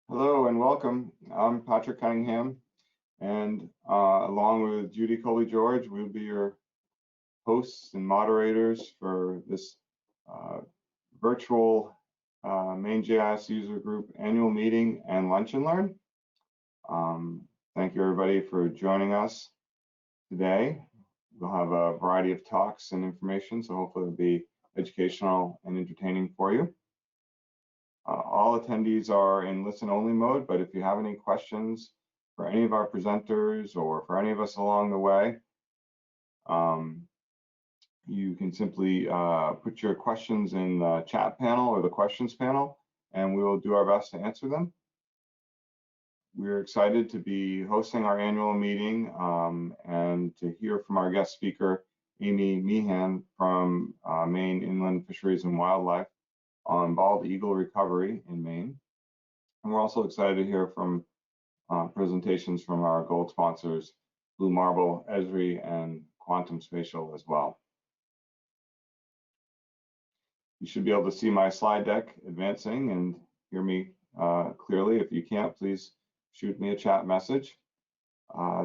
Hello and welcome. I'm Patrick Cunningham, and along with Judy Coley-George, we'll be your hosts and moderators for this uh, virtual Maine GIS User Group annual meeting and Lunch and Learn. Thank you everybody for joining us today. We'll have a variety of talks and information, so hopefully it'll be educational and entertaining for you. All attendees are in listen-only mode, but if you have any questions for any of our presenters or for any of us along the way, you can simply put your questions in the chat panel or the questions panel, and we will do our best to answer them. We're excited to be hosting our annual meeting and to hear from our guest speaker, Amy Meehan from Maine Inland Fisheries and Wildlife on bald eagle recovery in Maine. And we're also excited to hear from presentations from our gold sponsors, Blue Marble, ESRI, and Quantum Spatial as well. You should be able to see my slide deck advancing and hear me clearly. If you can't, please shoot me a chat message.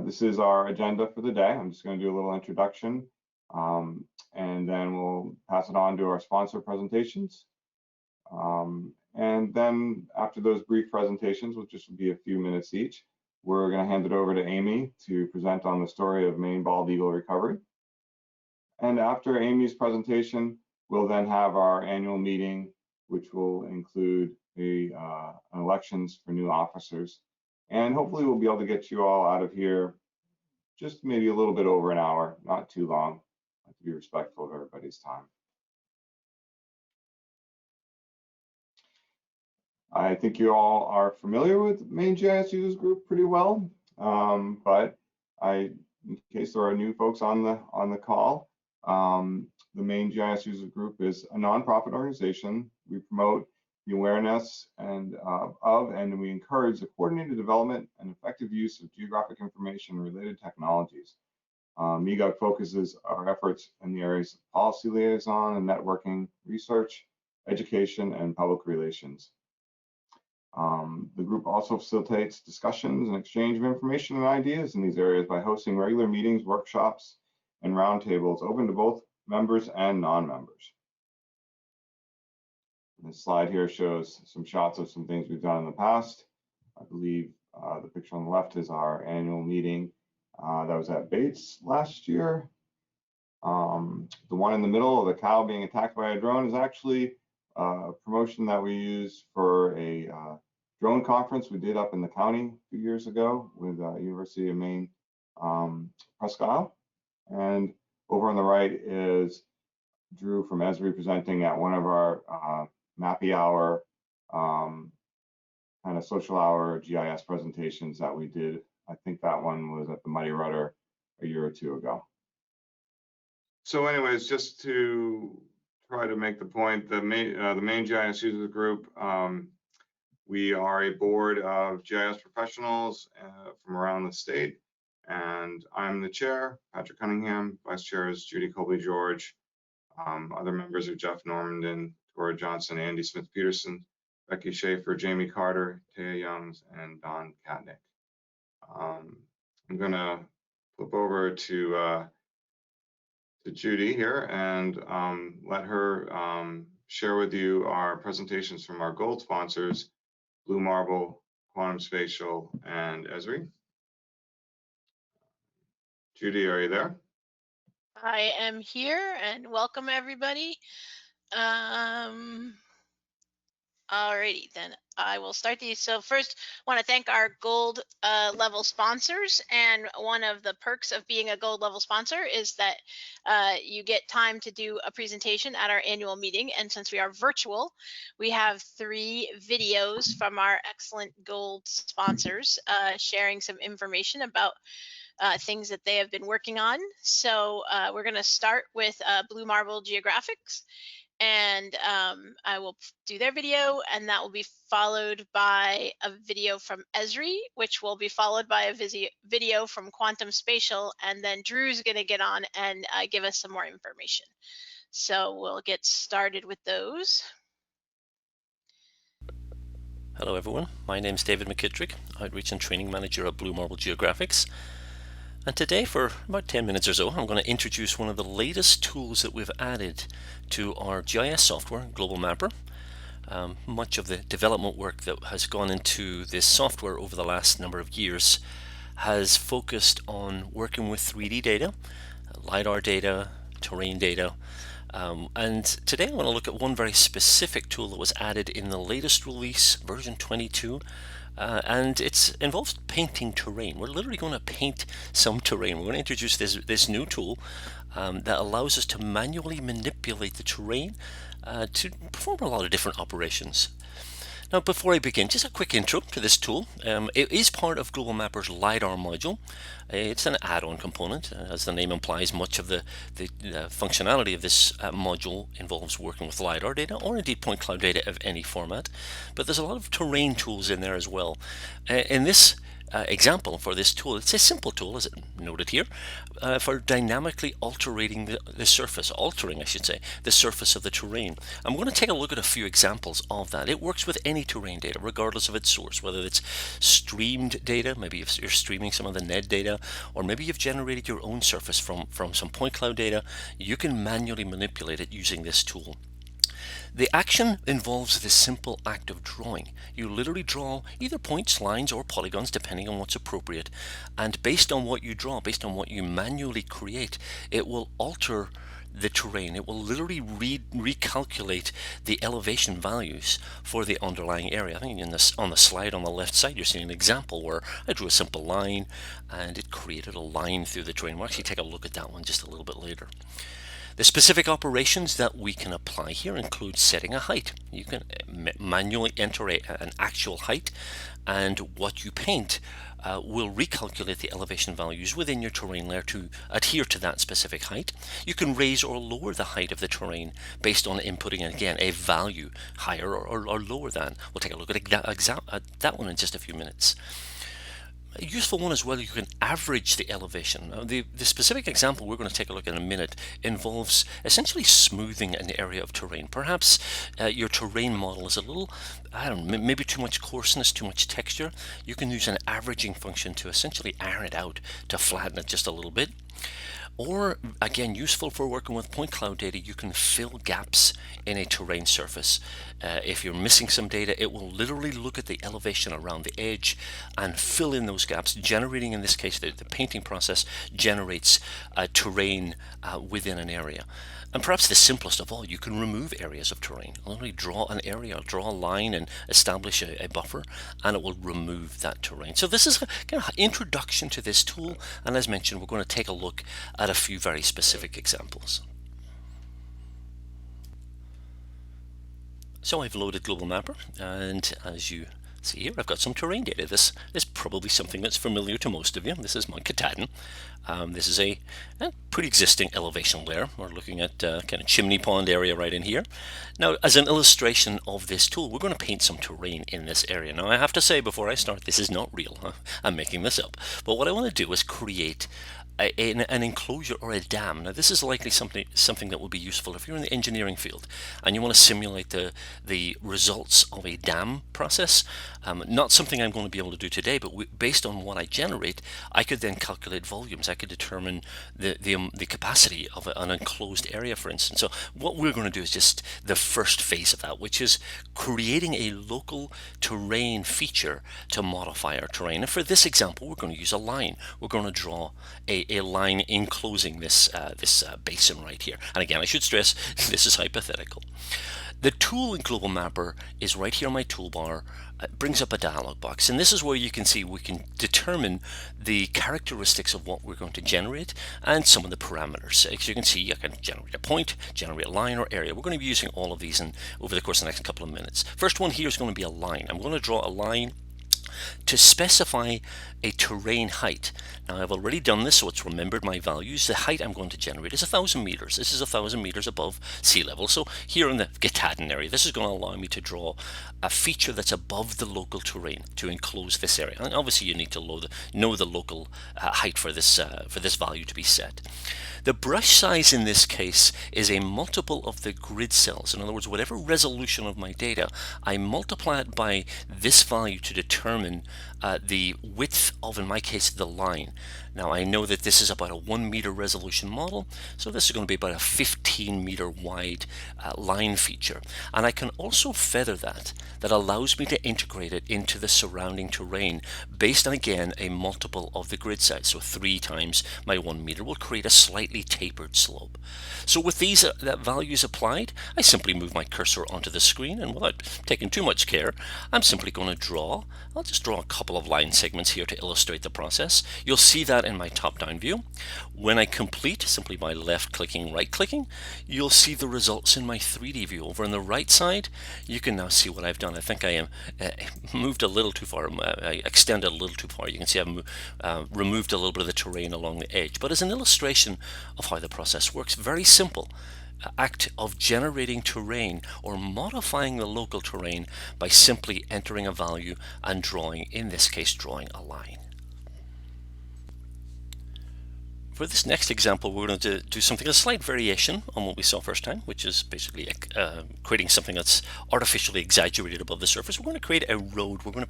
This is our agenda for the day. I'm just going to do a little introduction, and then we'll pass it on to our sponsor presentations. And then after those brief presentations, which just be a few minutes each, we're going to hand it over to Amy to present on the story of Maine bald eagle recovery. And after Amy's presentation, we'll then have our annual meeting, which will include elections for new officers. And hopefully we'll be able to get you all out of here just maybe a little bit over an hour, not too long, to be respectful of everybody's time. I think you all are familiar with Maine GIS Users Group pretty well, but in case there are new folks on the call, the Maine GIS Users Group is a nonprofit organization. We promote the awareness and we encourage the coordinated development and effective use of geographic information and related technologies. MEGUG focuses our efforts in the areas of policy liaison and networking, research, education, and public relations. The group also facilitates discussions and exchange of information and ideas in these areas by hosting regular meetings, workshops, and roundtables open to both members and non-members. This slide here shows some shots of some things we've done in the past. I believe the picture on the left is our annual meeting that was at Bates last year. The one in the middle of the cow being attacked by a drone is actually a promotion that we used for a drone conference we did up in the county a few years ago with University of Maine Presque Isle. And over on the right is Drew from ESRI presenting at one of our Mappy Hour, kind of social hour GIS presentations that we did. I think that one was at the Muddy Rudder a year or two ago. So anyways, just to try to make the point, the Maine GIS User Group, we are a board of GIS professionals from around the state, and I'm the chair, Patrick Cunningham. Vice chair is Judy Coley-George. Other members are Jeff Normandin, Tora Johnson, Andy Smith-Peterson, Becky Schaefer, Jamie Carter, Taya Youngs, and Don Katnick. I'm gonna flip over to Judy here and let her share with you our presentations from our gold sponsors, Blue Marble, Quantum Spatial, and ESRI. Judy, are you there? I am here and welcome everybody. Alrighty, then I will start these. So first, I want to thank our gold level sponsors. And one of the perks of being a gold level sponsor is that you get time to do a presentation at our annual meeting. And since we are virtual, we have 3 videos from our excellent gold sponsors sharing some information about things that they have been working on. So we're going to start with Blue Marble Geographics, and I will do their video, and that will be followed by a video from ESRI, which will be followed by a video from Quantum Spatial, and then Drew's going to get on and give us some more information. So we'll get started with those. Hello everyone, my name is David McKittrick, Outreach and Training Manager at Blue Marble GeoGraphics. And today for about 10 minutes or so, I'm going to introduce one of the latest tools that we've added to our GIS software, Global Mapper. Much of the development work that has gone into this software over the last number of years has focused on working with 3D data, LiDAR data, terrain data, and today I want to look at one very specific tool that was added in the latest release, version 22, and it involves painting terrain. We're literally going to paint some terrain. We're going to introduce this new tool that allows us to manually manipulate the terrain to perform a lot of different operations. Now, before I begin, just a quick intro to this tool. It is part of Global Mapper's LiDAR module. It's an add-on component. As the name implies, much of the functionality of this module involves working with LiDAR data, or indeed point cloud data of any format. But there's a lot of terrain tools in there as well. In this example for this tool, it's a simple tool, as it noted here, for dynamically altering the surface, the surface of the terrain. I'm going to take a look at a few examples of that. It works with any terrain data, regardless of its source, whether it's streamed data, maybe if you're streaming some of the NED data, or maybe you've generated your own surface from some point cloud data. You can manually manipulate it using this tool. The action involves the simple act of drawing. You literally draw either points, lines, or polygons, depending on what's appropriate. And based on what you draw, based on what you manually create, it will alter the terrain. It will literally recalculate the elevation values for the underlying area. I think on the slide on the left side, you're seeing an example where I drew a simple line and it created a line through the terrain. We'll actually take a look at that one just a little bit later. The specific operations that we can apply here include setting a height. You can manually enter an actual height, and what you paint will recalculate the elevation values within your terrain layer to adhere to that specific height. You can raise or lower the height of the terrain based on inputting, again, a value higher or lower than. We'll take a look at that one in just a few minutes. A useful one as well, you can average the elevation. Now, the specific example we're going to take a look at in a minute involves essentially smoothing an area of terrain. Perhaps your terrain model is a little, maybe too much coarseness, too much texture. You can use an averaging function to essentially iron it out, to flatten it just a little bit. Or, again, useful for working with point cloud data, you can fill gaps in a terrain surface. If you're missing some data, it will literally look at the elevation around the edge and fill in those gaps, generating, in this case, the painting process generates terrain within an area. And perhaps the simplest of all, you can remove areas of terrain. Literally draw an area, draw a line and establish a buffer, and it will remove that terrain. So this is a kind of introduction to this tool, and as mentioned, we're going to take a look at a few very specific examples. So I've loaded Global Mapper, and as you see here, I've got some terrain data. This is probably something that's familiar to most of you. This is Mount Katahdin. This is a pre-existing elevation layer. We're looking at kind of Chimney Pond area right in here. Now, as an illustration of this tool, we're going to paint some terrain in this area. Now, I have to say before I start, this is not real. I'm making this up. But what I want to do is create an enclosure or a dam. Now, this is likely something that will be useful if you're in the engineering field and you want to simulate the results of a dam process. Not something I'm going to be able to do today, but based on what I generate, I could then calculate volumes. I could determine the capacity of an enclosed area, for instance. So what we're going to do is just the first phase of that, which is creating a local terrain feature to modify our terrain. And for this example, we're going to use a line. We're going to draw a line enclosing this basin right here. And again, I should stress, this is hypothetical. The tool in Global Mapper is right here on my toolbar. It brings up a dialog box, and this is where you can see we can determine the characteristics of what we're going to generate and some of the parameters. As you can see, I can generate a point, generate a line or area. We're going to be using all of these over the course of the next couple of minutes. First one here is going to be a line. I'm going to draw a line to specify a terrain height. Now I've already done this, so it's remembered my values. The height I'm going to generate is 1,000 meters. This is 1,000 meters above sea level. So here in the Katahdin area, this is going to allow me to draw a feature that's above the local terrain to enclose this area. And obviously you need to know the local height for this value to be set. The brush size in this case is a multiple of the grid cells. In other words, whatever resolution of my data, I multiply it by this value to determine the width of, in my case, the line. Now I know that this is about a 1 meter resolution model, so this is going to be about a 15 meter wide line feature. And I can also feather that allows me to integrate it into the surrounding terrain based on, again, a multiple of the grid size. So 3 times my 1 meter will create a slightly tapered slope. So with these values applied, I simply move my cursor onto the screen, and without taking too much care, I'm simply going to draw. I'll just draw a couple of line segments here to illustrate the process. You'll see that in my top-down view. When I complete, simply by left-clicking, right-clicking, you'll see the results in my 3D view. Over on the right side, you can now see what I've done. I think I am moved a little too far. I extended a little too far. You can see I've removed a little bit of the terrain along the edge. But as an illustration of how the process works, very simple. Act of generating terrain or modifying the local terrain by simply entering a value and drawing, in this case, drawing a line. For this next example, we're going to do something, a slight variation on what we saw first time, which is basically creating something that's artificially exaggerated above the surface. We're going to create a road. We're going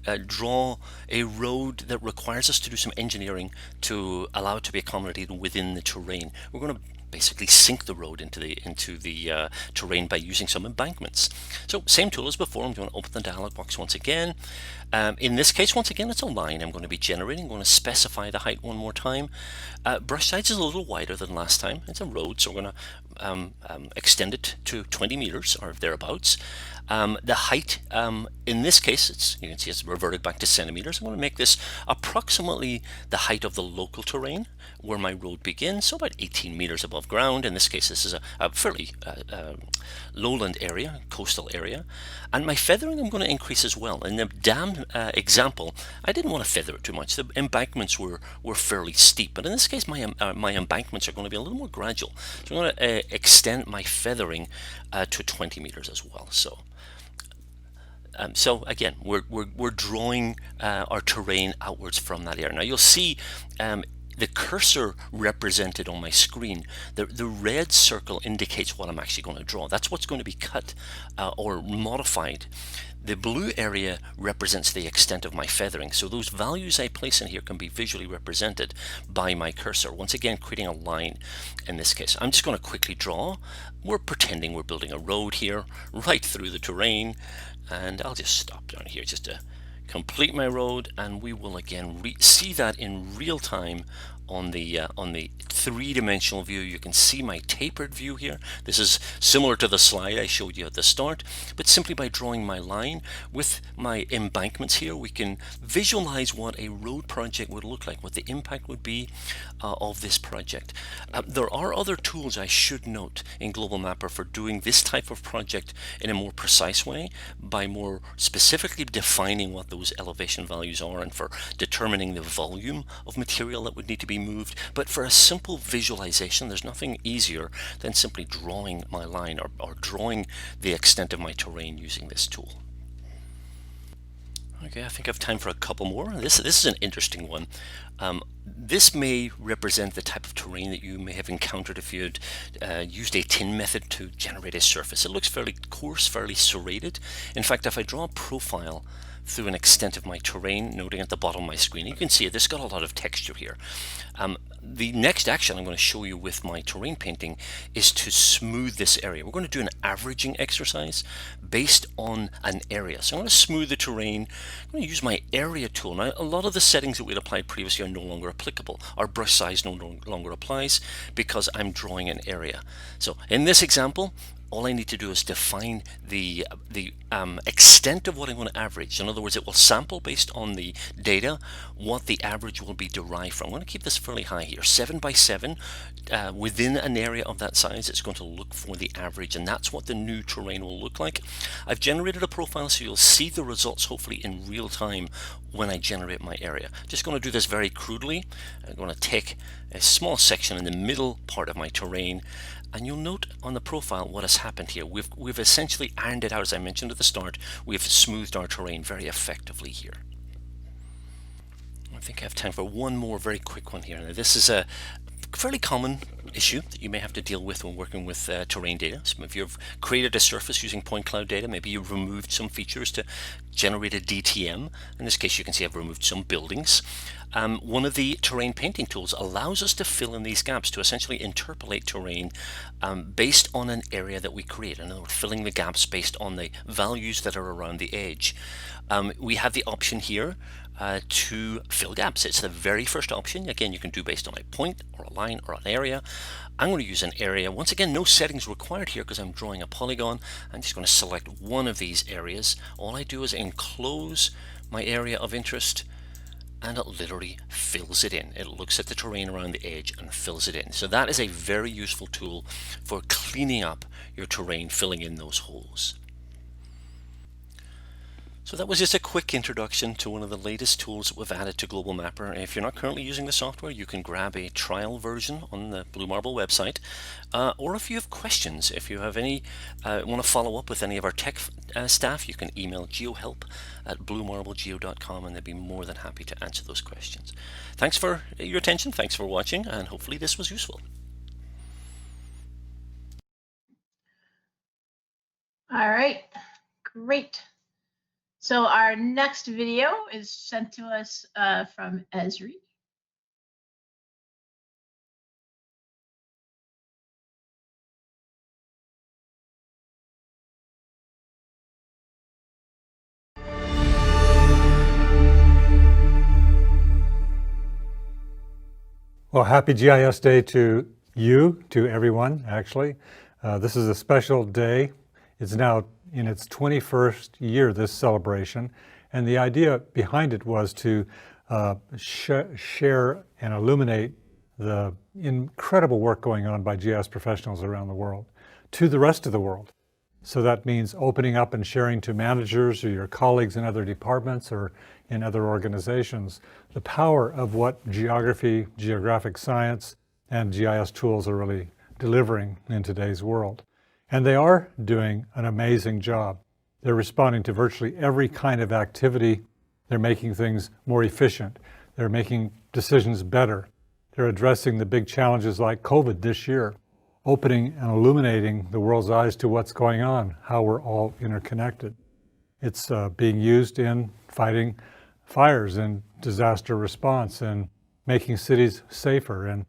to draw a road that requires us to do some engineering to allow it to be accommodated within the terrain. We're going to basically sink the road into the terrain by using some embankments. So same tool as before. I'm going to open the dialog box once again. In this case, once again, it's a line I'm going to be generating. I'm going to specify the height one more time. Brush size is a little wider than last time. It's a road, so we're going to extend it to 20 meters or thereabouts. The height, in this case, you can see it's reverted back to centimeters. I'm going to make this approximately the height of the local terrain where my road begins, so about 18 meters above ground. In this case, this is a fairly lowland area, coastal area. And my feathering I'm going to increase as well. In the dam example, I didn't want to feather it too much. The embankments were fairly steep, but in this case, my embankments are going to be a little more gradual. So I'm going to extend my feathering to 20 meters as well. So again, we're drawing our terrain outwards from that area. Now you'll see the cursor represented on my screen. The red circle indicates what I'm actually going to draw. That's what's going to be cut or modified. The blue area represents the extent of my feathering. So those values I place in here can be visually represented by my cursor. Once again, creating a line in this case. I'm just going to quickly draw. We're pretending we're building a road here right through the terrain. And I'll just stop down here just to complete my road, and we will again see that in real time on the three-dimensional view. You can see my tapered view here. This is similar to the slide I showed you at the start, but simply by drawing my line with my embankments here, we can visualize what a road project would look like, what the impact would be of this project. There are other tools I should note in Global Mapper for doing this type of project in a more precise way, by more specifically defining what those elevation values are and for determining the volume of material that would need to be moved. But for a simple visualization, there's nothing easier than simply drawing my line or drawing the extent of my terrain using this tool. Okay, I think I have time for a couple more. This is an interesting one. This may represent the type of terrain that you may have encountered if you'd used a tin method to generate a surface. It looks fairly coarse, fairly serrated. In fact, if I draw a profile through an extent of my terrain, noting at the bottom of my screen, you can see it, it's got a lot of texture here. The next action I'm going to show you with my terrain painting is to smooth this area. We're going to do an averaging exercise based on an area. So I'm going to smooth the terrain. I'm going to use my area tool. Now, a lot of the settings that we'd applied previously are no longer applicable. Our brush size no longer applies because I'm drawing an area. So in this example, all I need to do is define the extent of what I'm going to average. In other words, it will sample based on the data what the average will be derived from. I'm going to keep this fairly high here, 7 by 7. Within an area of that size, it's going to look for the average, and that's what the new terrain will look like. I've generated a profile so you'll see the results hopefully in real time when I generate my area. Just going to do this very crudely. I'm going to take a small section in the middle part of my terrain, and you'll note on the profile what has happened here. We've essentially ironed it out, as I mentioned at the start. We've smoothed our terrain very effectively here. I think I have time for one more very quick one here. Now, this is a fairly common issue that you may have to deal with when working with terrain data. So if you've created a surface using point cloud data, maybe you've removed some features to generate a DTM. In this case, you can see I've removed some buildings. One of the terrain painting tools allows us to fill in these gaps, to essentially interpolate terrain based on an area that we create. In other words, filling the gaps based on the values that are around the edge. We have the option here to fill gaps. It's the very first option. Again, you can do based on a point or a line or an area. I'm going to use an area. Once again, no settings required here because I'm drawing a polygon. I'm just going to select one of these areas. All I do is enclose my area of interest, and it literally fills it in. It looks at the terrain around the edge and fills it in. So that is a very useful tool for cleaning up your terrain, filling in those holes. So that was just a quick introduction to one of the latest tools that we've added to Global Mapper. If you're not currently using the software, you can grab a trial version on the Blue Marble website. Or if you have questions, if you have any, want to follow up with any of our tech staff, you can email geohelp@bluemarblegeo.com, and they'd be more than happy to answer those questions. Thanks for your attention, thanks for watching, and hopefully this was useful. All right, great. So our next video is sent to us from ESRI. Well, happy GIS Day to you, to everyone, actually. This is a special day. It's now in its 21st year, this celebration, and the idea behind it was to share and illuminate the incredible work going on by GIS professionals around the world to the rest of the world. So that means opening up and sharing to managers or your colleagues in other departments or in other organizations the power of what geography, geographic science, and GIS tools are really delivering in today's world. And they are doing an amazing job. They're responding to virtually every kind of activity. They're making things more efficient. They're making decisions better. They're addressing the big challenges like COVID this year, opening and illuminating the world's eyes to what's going on, how we're all interconnected. It's being used in fighting fires and disaster response and making cities safer and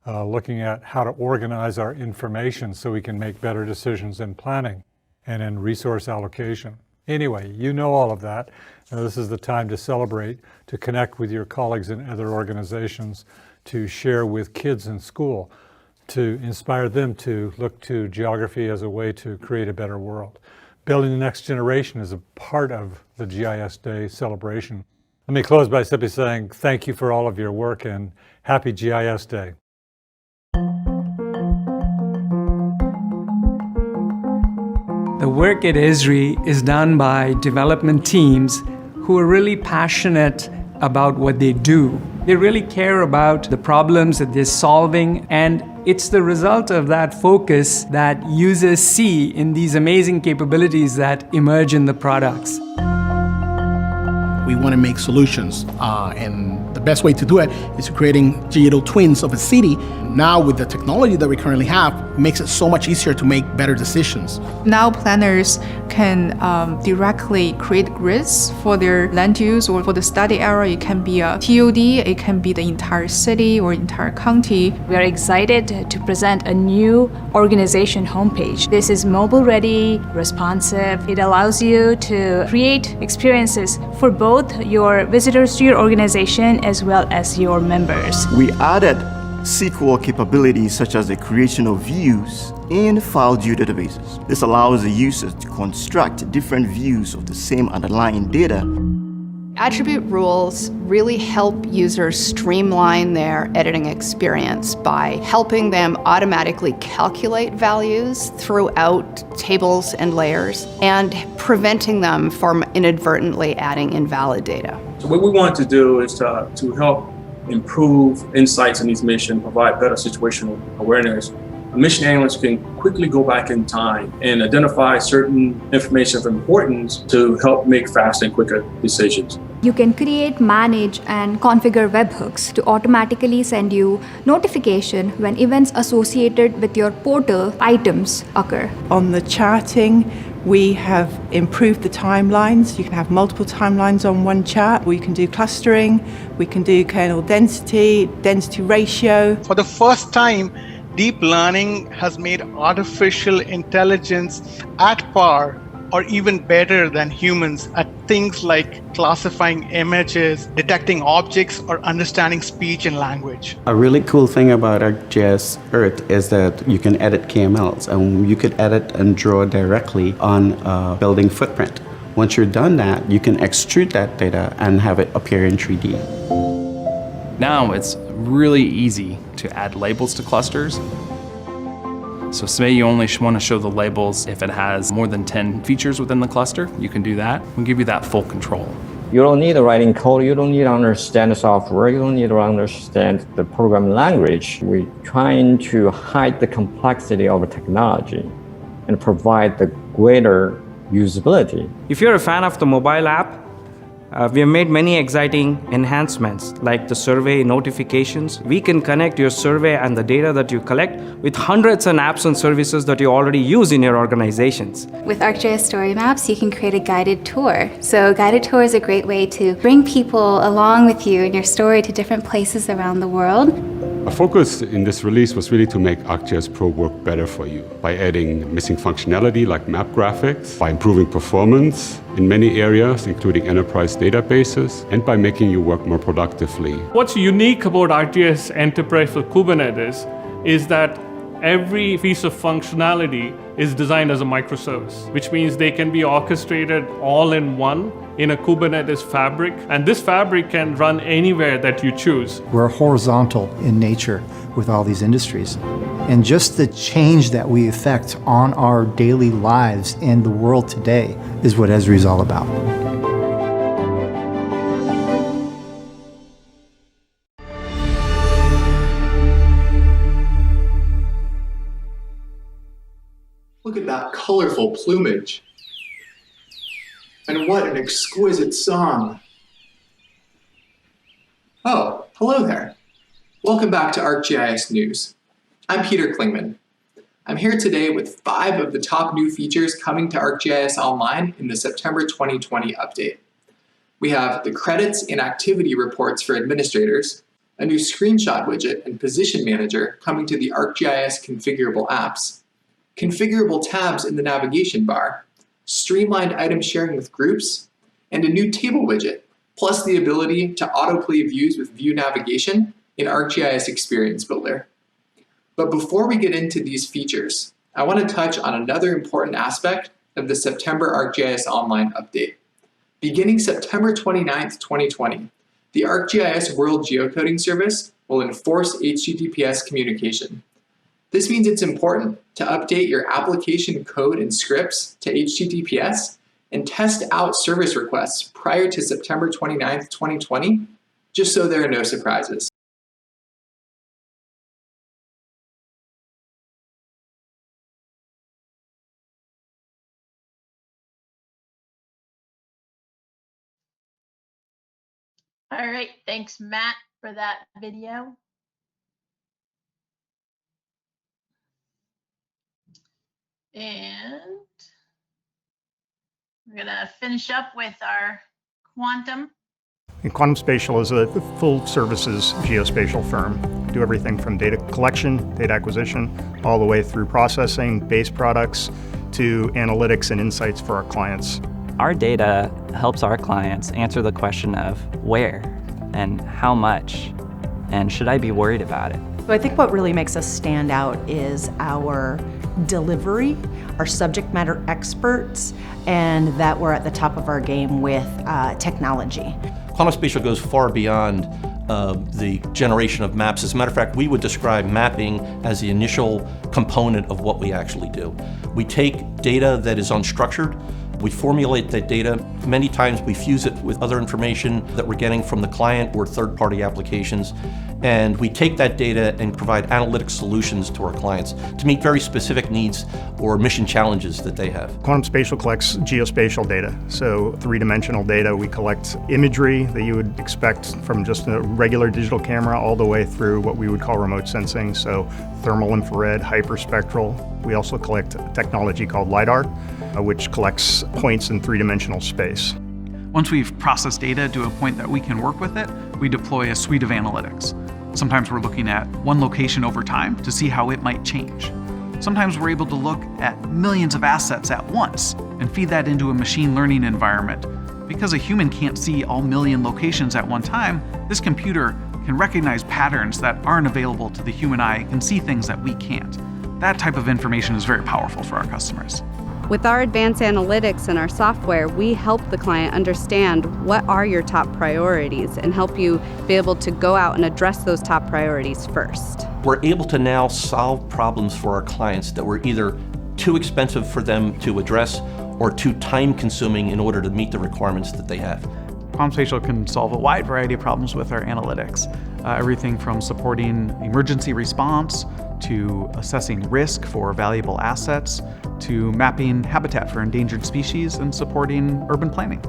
looking at how to organize our information so we can make better decisions in planning and in resource allocation. Anyway, you know all of that. This is the time to celebrate, to connect with your colleagues in other organizations, to share with kids in school, to inspire them to look to geography as a way to create a better world. Building the next generation is a part of the GIS Day celebration. Let me close by simply saying thank you for all of your work and happy GIS Day. The work at ESRI is done by development teams who are really passionate about what they do. They really care about the problems that they're solving, and it's the result of that focus that users see in these amazing capabilities that emerge in the products. We want to make solutions, and the best way to do it is creating digital twins of a city. Now with the technology that we currently have, it makes it so much easier to make better decisions. Now planners can directly create grids for their land use or for the study area. It can be a TOD, it can be the entire city or entire county. We are excited to present a new organization homepage. This is mobile ready, responsive. It allows you to create experiences for both your visitors to your organization as well as your members. We added SQL capabilities such as the creation of views and file geodatabases. This allows the user to construct different views of the same underlying data. Attribute rules really help users streamline their editing experience by helping them automatically calculate values throughout tables and layers and preventing them from inadvertently adding invalid data. So what we want to do is to help improve insights in these missions, provide better situational awareness. A mission analyst can quickly go back in time and identify certain information of importance to help make faster and quicker decisions. You can create, manage, and configure webhooks to automatically send you notification when events associated with your portal items occur. On the charting, we have improved the timelines. You can have multiple timelines on one chart. We can do clustering, we can do kernel density, density ratio. For the first time, deep learning has made artificial intelligence at par or even better than humans at things like classifying images, detecting objects, or understanding speech and language. A really cool thing about ArcGIS Earth is that you can edit KMLs, and you could edit and draw directly on a building footprint. Once you're done that, you can extrude that data and have it appear in 3D. Now it's really easy to add labels to clusters. So say you only want to show the labels if it has more than 10 features within the cluster, you can do that. We'll give you that full control. You don't need writing code, you don't need to understand the software, you don't need to understand the programming language. We're trying to hide the complexity of the technology and provide the greater usability. If you're a fan of the mobile app, we have made many exciting enhancements like the survey notifications. We can connect your survey and the data that you collect with hundreds of apps and services that you already use in your organizations. With ArcGIS StoryMaps, you can create a guided tour. So a guided tour is a great way to bring people along with you in your story to different places around the world. Our focus in this release was really to make ArcGIS Pro work better for you by adding missing functionality like map graphics, by improving performance in many areas, including enterprise databases, and by making you work more productively. What's unique about ArcGIS Enterprise for Kubernetes is that every piece of functionality is designed as a microservice, which means they can be orchestrated all in one in a Kubernetes fabric, and this fabric can run anywhere that you choose. We're horizontal in nature with all these industries, and just the change that we effect on our daily lives in the world today is what ESRI is all about. Look at that colorful plumage. And what an exquisite song. Oh, hello there. Welcome back to ArcGIS News. I'm Peter Klingman. I'm here today with 5 of the top new features coming to ArcGIS Online in the September 2020 update. We have the credits and activity reports for administrators, a new screenshot widget and position manager coming to the ArcGIS configurable apps, configurable tabs in the navigation bar, streamlined item sharing with groups, and a new table widget, plus the ability to autoplay views with view navigation in ArcGIS Experience Builder. But before we get into these features, I want to touch on another important aspect of the September ArcGIS Online update. Beginning September 29th, 2020, the ArcGIS World Geocoding Service will enforce HTTPS communication. This means it's important to update your application code and scripts to HTTPS and test out service requests prior to September 29th, 2020, just so there are no surprises. All right, thanks Matt for that video. And we're gonna finish up with our quantum. And Quantum Spatial is a full services geospatial firm. We do everything from data collection, data acquisition, all the way through processing, base products, to analytics and insights for our clients. Our data helps our clients answer the question of where and how much, and should I be worried about it? So I think what really makes us stand out is our delivery, our subject matter experts, and that we're at the top of our game with technology. Quantum Spatial goes far beyond the generation of maps. As a matter of fact, we would describe mapping as the initial component of what we actually do. We take data that is unstructured, we formulate that data. Many times we fuse it with other information that we're getting from the client or third-party applications, and we take that data and provide analytic solutions to our clients to meet very specific needs or mission challenges that they have. Quantum Spatial collects geospatial data, so three-dimensional data. We collect imagery that you would expect from just a regular digital camera all the way through what we would call remote sensing, so thermal infrared, hyperspectral. We also collect technology called LiDAR, which collects points in three-dimensional space. Once we've processed data to a point that we can work with it, we deploy a suite of analytics. Sometimes we're looking at one location over time to see how it might change. Sometimes we're able to look at millions of assets at once and feed that into a machine learning environment. Because a human can't see all million locations at one time, this computer can recognize patterns that aren't available to the human eye and see things that we can't. That type of information is very powerful for our customers. With our advanced analytics and our software, we help the client understand what are your top priorities and help you be able to go out and address those top priorities first. We're able to now solve problems for our clients that were either too expensive for them to address or too time-consuming in order to meet the requirements that they have. Quantum Spatial can solve a wide variety of problems with our analytics. Everything from supporting emergency response, to assessing risk for valuable assets, to mapping habitat for endangered species and supporting urban planning.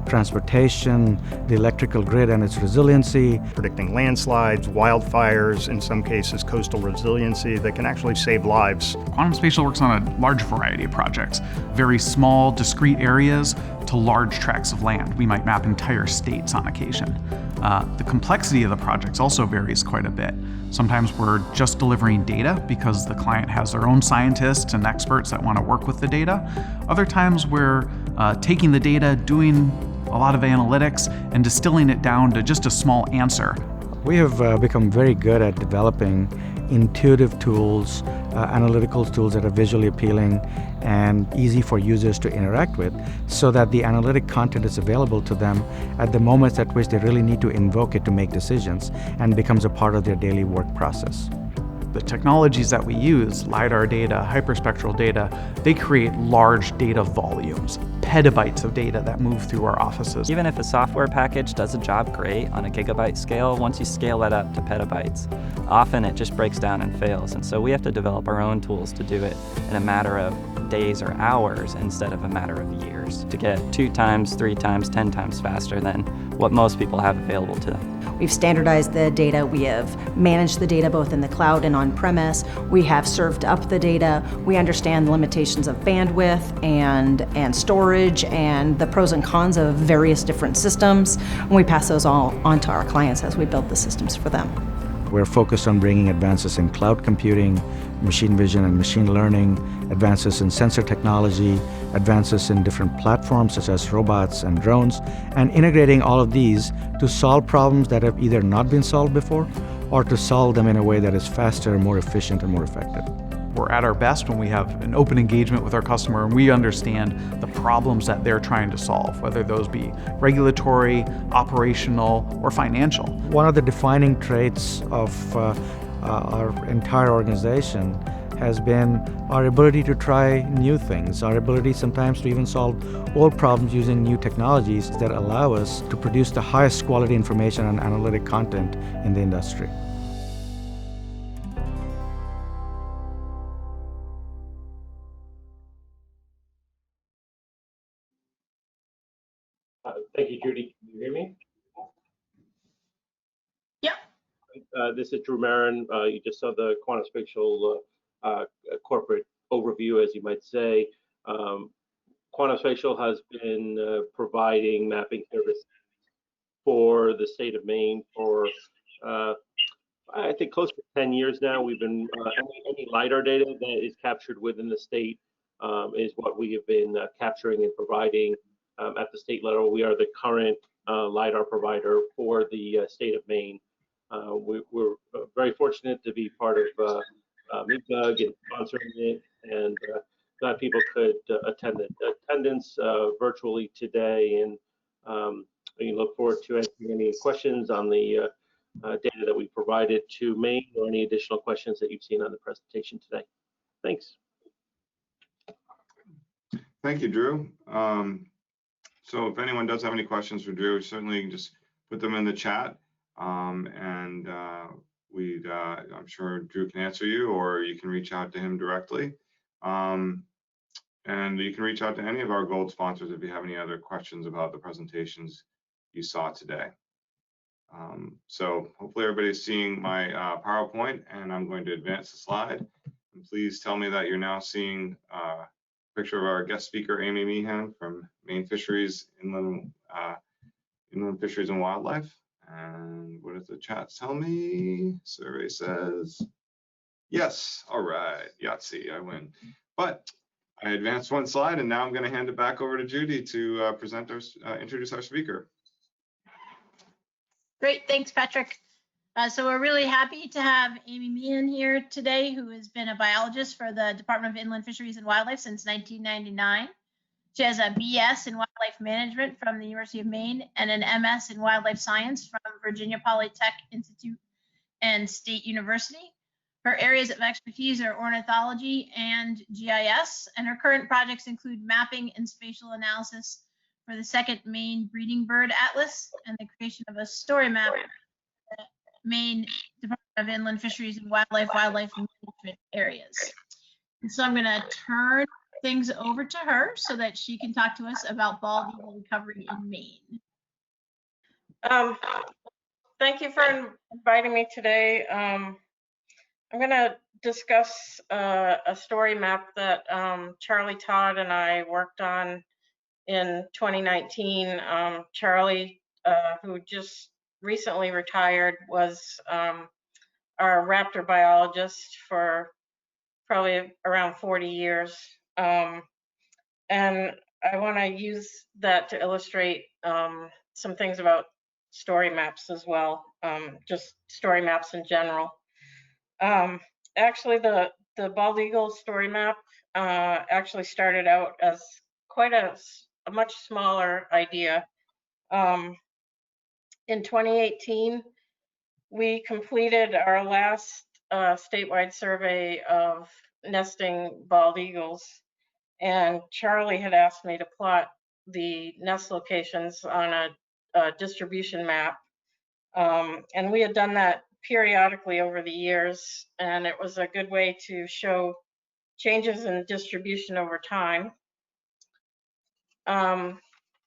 Transportation, the electrical grid and its resiliency, predicting landslides, wildfires, in some cases coastal resiliency that can actually save lives. Quantum Spatial works on a large variety of projects, very small, discrete areas to large tracts of land. We might map entire states on occasion. The complexity of the projects also varies quite a bit. Sometimes we're just delivering data because the client has their own scientists and experts that want to work with the data. Other times we're taking the data, doing a lot of analytics, and distilling it down to just a small answer. We have become very good at developing intuitive tools, analytical tools that are visually appealing and easy for users to interact with, so that the analytic content is available to them at the moments at which they really need to invoke it to make decisions and becomes a part of their daily work process. The technologies that we use, LiDAR data, hyperspectral data, they create large data volumes, petabytes of data that move through our offices. Even if a software package does a job great on a gigabyte scale, once you scale that up to petabytes, often it just breaks down and fails. And so we have to develop our own tools to do it in a matter of days or hours instead of a matter of years to get 2 times, 3 times, 10 times faster than what most people have available to them. We've standardized the data, we have managed the data both in the cloud and on-premise, we have served up the data, we understand the limitations of bandwidth and storage and the pros and cons of various different systems, and we pass those all on to our clients as we build the systems for them. We're focused on bringing advances in cloud computing, machine vision and machine learning, advances in sensor technology, advances in different platforms such as robots and drones, and integrating all of these to solve problems that have either not been solved before or to solve them in a way that is faster, more efficient, and more effective. We're at our best when we have an open engagement with our customer and we understand the problems that they're trying to solve, whether those be regulatory, operational, or financial. One of the defining traits of our entire organization has been our ability to try new things, our ability sometimes to even solve old problems using new technologies that allow us to produce the highest quality information and analytic content in the industry. Thank you, Judy. Can you hear me? Yeah. This is Drew Marin. You just saw the Quantum Spatial corporate overview, as you might say. Quantum Spatial has been providing mapping services for the state of Maine for, I think, close to 10 years now. We've been, any LiDAR data that is captured within the state is what we have been capturing and providing at the state level. We are the current LiDAR provider for the state of Maine. We're very fortunate to be part of MEGUG and sponsoring it, and glad people could attend it. Attendance virtually today, and we look forward to answering any questions on the data that we provided to Maine, or any additional questions that you've seen on the presentation today. Thanks. Thank you, Drew. So if anyone does have any questions for Drew, certainly just put them in the chat, and I'm sure Drew can answer you, or you can reach out to him directly. And you can reach out to any of our gold sponsors if you have any other questions about the presentations you saw today. So hopefully everybody's seeing my PowerPoint, and I'm going to advance the slide. And please tell me that you're now seeing a picture of our guest speaker, Amy Meehan from Maine Fisheries, Inland Fisheries and Wildlife. And what does the chat tell me? Survey says yes. All right, Yahtzee, I win. But I advanced one slide, and now I'm going to hand it back over to Judy to introduce our speaker. Great, thanks, Patrick. So we're really happy to have Amy Meehan here today, who has been a biologist for the Department of Inland Fisheries and Wildlife since 1999. She has a BS in Wildlife Management from the University of Maine and an MS in Wildlife Science from Virginia Polytech Institute and State University. Her areas of expertise are ornithology and GIS, and her current projects include mapping and spatial analysis for the second Maine breeding bird atlas and the creation of a StoryMap for the Maine Department of Inland Fisheries and Wildlife management areas. And so I'm going to turn things over to her so that she can talk to us about bald eagle recovery in Maine. Thank you for inviting me today. I'm going to discuss a story map that Charlie Todd and I worked on in 2019. Charlie, who just recently retired, was our raptor biologist for probably around 40 years. And I want to use that to illustrate some things about story maps as well, just story maps in general. Actually, the bald eagle story map actually started out as quite a much smaller idea. In 2018, we completed our last statewide survey of nesting bald eagles, and Charlie had asked me to plot the nest locations on a distribution map, and we had done that periodically over the years, and it was a good way to show changes in distribution over time.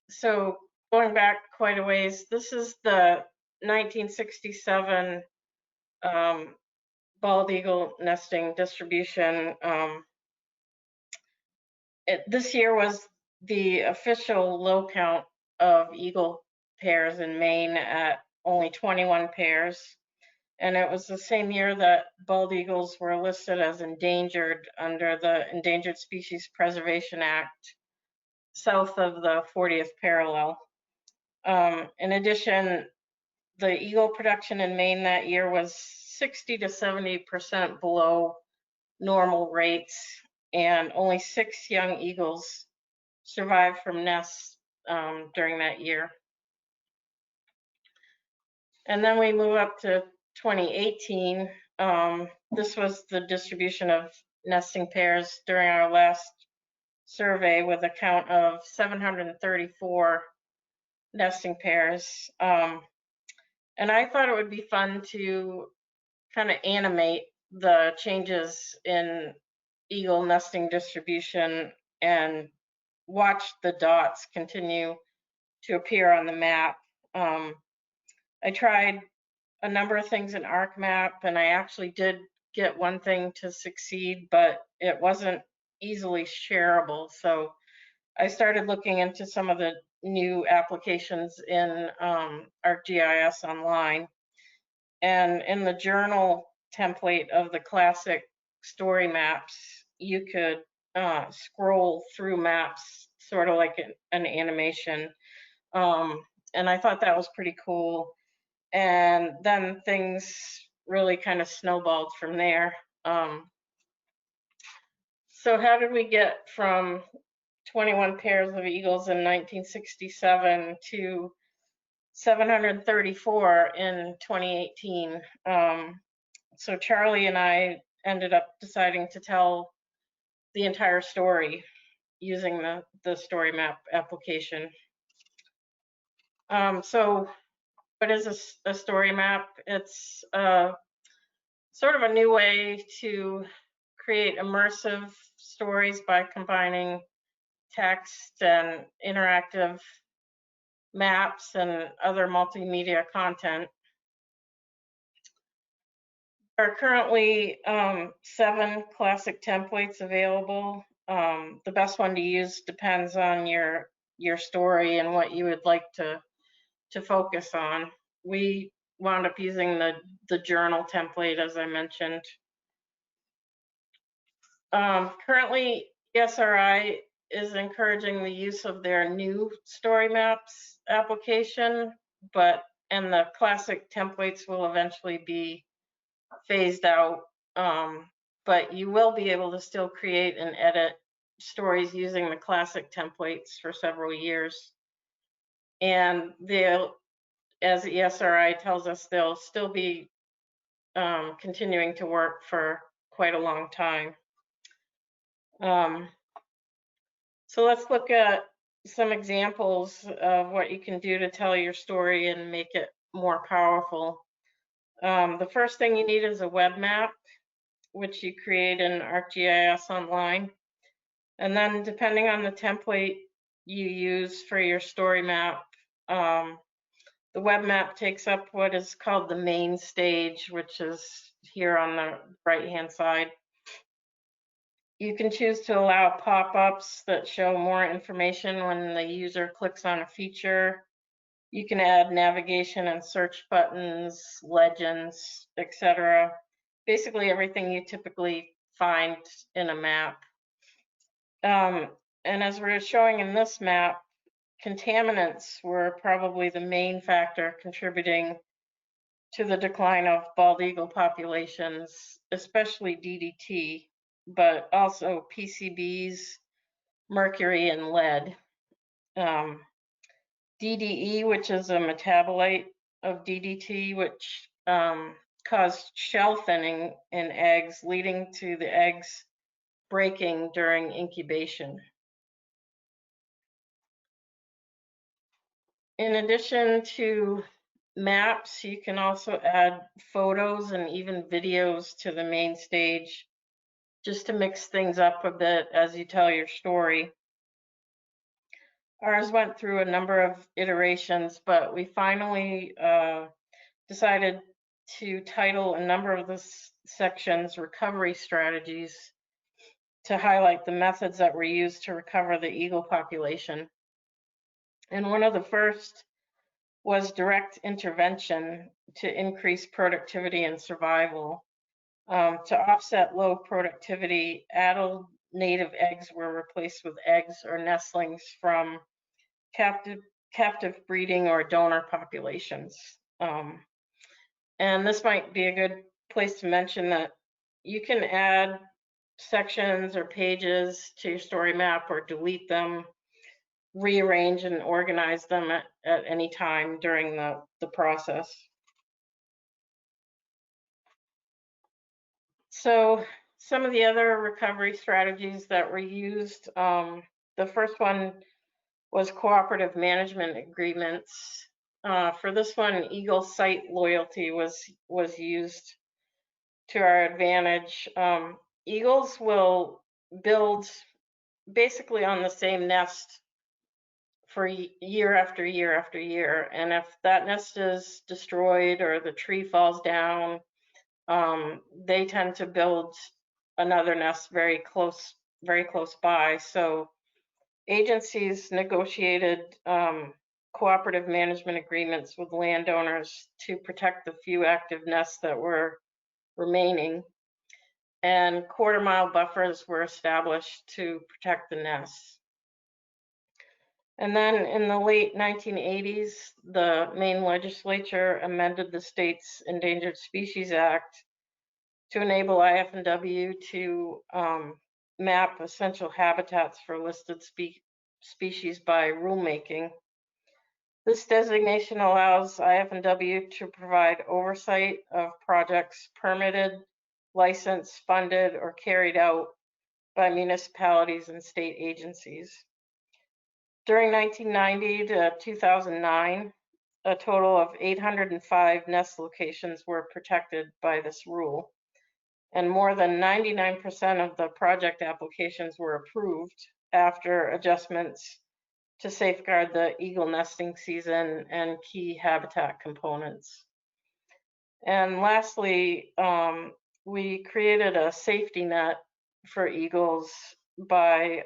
So going back quite a ways, this is the 1967 bald eagle nesting distribution. This year was the official low count of eagle pairs in Maine at only 21 pairs. And it was the same year that bald eagles were listed as endangered under the Endangered Species Preservation Act, south of the 40th parallel. In addition, the eagle production in Maine that year was 60 to 70% below normal rates, and only 6 young eagles survived from nests during that year. And then we move up to 2018. This was the distribution of nesting pairs during our last survey, with a count of 734 nesting pairs. And I thought it would be fun to kind of animate the changes in eagle nesting distribution and watch the dots continue to appear on the map. I tried a number of things in ArcMap, and I actually did get one thing to succeed, but it wasn't easily shareable. So I started looking into some of the new applications in ArcGIS Online. And in the journal template of the classic story maps, you could scroll through maps sort of like an animation. And I thought that was pretty cool. And then things really kind of snowballed from there. So how did we get from 21 pairs of eagles in 1967 to 734 in 2018? So Charlie and I ended up deciding to tell the entire story using the StoryMap application. So what is a story map? It's sort of a new way to create immersive stories by combining text and interactive maps and other multimedia content. There are currently 7 classic templates available. The best one to use depends on your story and what you would like to focus on. We wound up using the journal template, as I mentioned. Currently, ESRI is encouraging the use of their new StoryMaps application, and the classic templates will eventually be phased out. But you will be able to still create and edit stories using the classic templates for several years. And they'll, as ESRI tells us, they'll still be continuing to work for quite a long time. So let's look at some examples of what you can do to tell your story and make it more powerful. The first thing you need is a web map, which you create in ArcGIS Online. And then depending on the template you use for your story map, the web map takes up what is called the main stage, which is here on the right-hand side. You can choose to allow pop-ups that show more information when the user clicks on a feature. You can add navigation and search buttons, legends, etc. Basically everything you typically find in a map. And as we're showing in this map, contaminants were probably the main factor contributing to the decline of bald eagle populations, especially DDT, but also PCBs, mercury, and lead. DDE, which is a metabolite of DDT, which caused shell thinning in eggs, leading to the eggs breaking during incubation. In addition to maps, you can also add photos and even videos to the main stage, just to mix things up a bit as you tell your story. Ours went through a number of iterations, but we finally decided to title a number of the sections recovery strategies to highlight the methods that were used to recover the eagle population. And one of the first was direct intervention to increase productivity and survival. To offset low productivity, adult native eggs were replaced with eggs or nestlings from captive breeding or donor populations. And this might be a good place to mention that you can add sections or pages to your story map or delete them, rearrange and organize them at any time during the process. So some of the other recovery strategies that were used, the first one was cooperative management agreements. For this one, Eagle site loyalty was used to our advantage. Eagles will build basically on the same nest for year after year after year. And if that nest is destroyed or the tree falls down, they tend to build another nest very close by. So agencies negotiated cooperative management agreements with landowners to protect the few active nests that were remaining. And quarter-mile buffers were established to protect the nests. And then in the late 1980s, the Maine legislature amended the state's Endangered Species Act to enable IF&W to map essential habitats for listed species by rulemaking. This designation allows IF&W to provide oversight of projects permitted, licensed, funded, or carried out by municipalities and state agencies. During 1990 to 2009, a total of 805 nest locations were protected by this rule, and more than 99% of the project applications were approved after adjustments to safeguard the eagle nesting season and key habitat components. And lastly, we created a safety net for eagles by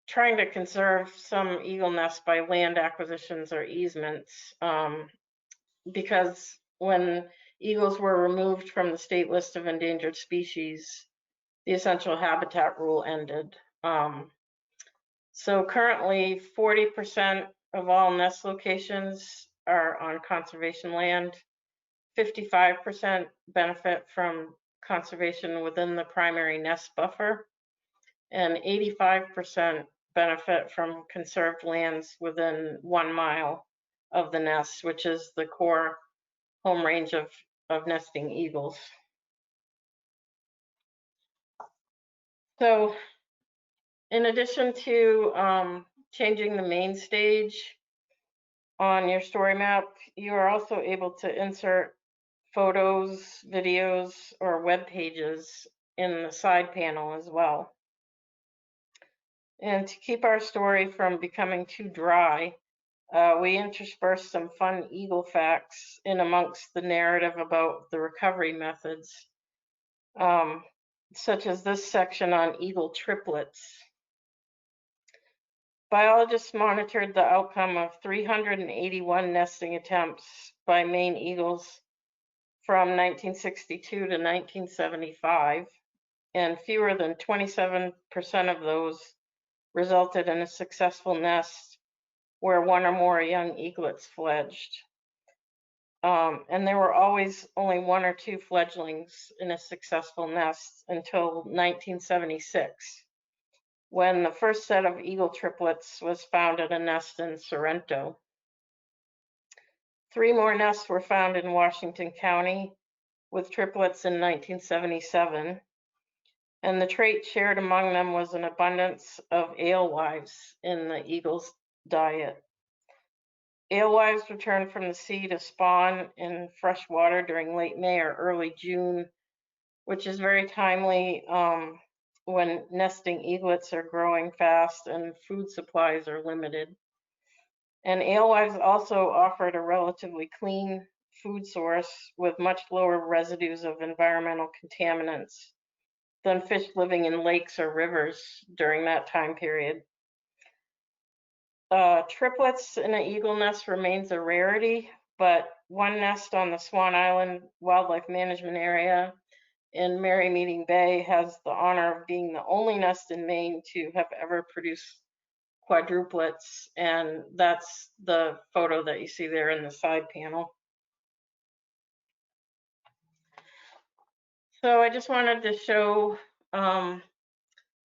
trying to conserve some eagle nests by land acquisitions or easements, because when eagles were removed from the state list of endangered species, the essential habitat rule ended. So currently 40% of all nest locations are on conservation land, 55% benefit from conservation within the primary nest buffer, and 85% benefit from conserved lands within 1 mile of the nest, which is the core home range of nesting eagles. So in addition to changing the main stage on your story map, you are also able to insert photos, videos, or web pages in the side panel as well. And to keep our story from becoming too dry, we intersperse some fun eagle facts in amongst the narrative about the recovery methods, such as this section on eagle triplets. Biologists monitored the outcome of 381 nesting attempts by Maine eagles from 1962 to 1975, and fewer than 27% of those resulted in a successful nest where one or more young eaglets fledged. And there were always only 1 or 2 fledglings in a successful nest until 1976, when the first set of eagle triplets was found at a nest in Sorrento. 3 more nests were found in Washington County with triplets in 1977, and the trait shared among them was an abundance of alewives in the eagle's diet. Alewives return from the sea to spawn in fresh water during late May or early June, which is very timely when nesting eaglets are growing fast and food supplies are limited. And alewives also offered a relatively clean food source with much lower residues of environmental contaminants than fish living in lakes or rivers during that time period. Triplets in an eagle nest remains a rarity, but one nest on the Swan Island Wildlife Management Area in Merry Meeting Bay has the honor of being the only nest in Maine to have ever produced quadruplets, and that's the photo that you see there in the side panel. So I just wanted to show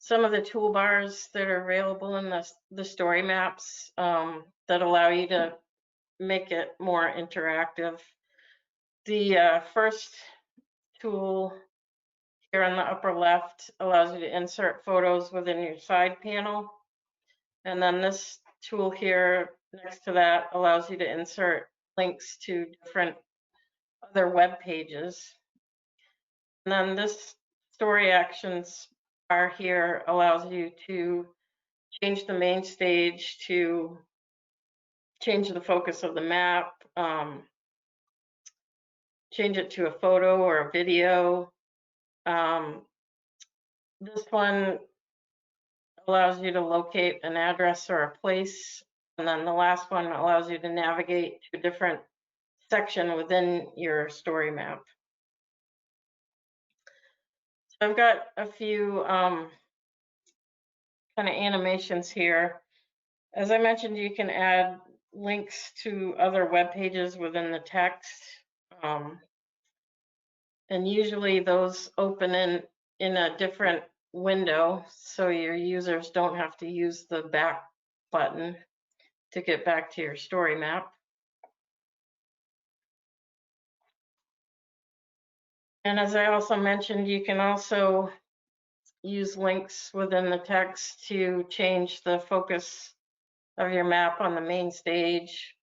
some of the toolbars that are available in the story maps that allow you to make it more interactive. The first tool here on the upper left allows you to insert photos within your side panel. And then this tool here next to that allows you to insert links to different other web pages. And then this story actions bar here allows you to change the main stage, to change the focus of the map, change it to a photo or a video. This one allows you to locate an address or a place. And then the last one allows you to navigate to a different section within your story map. I've got a few kind of animations here. As I mentioned, you can add links to other web pages within the text. And usually those open in a different window, so your users don't have to use the back button to get back to your story map. And as I also mentioned, you can also use links within the text to change the focus of your map on the main stage.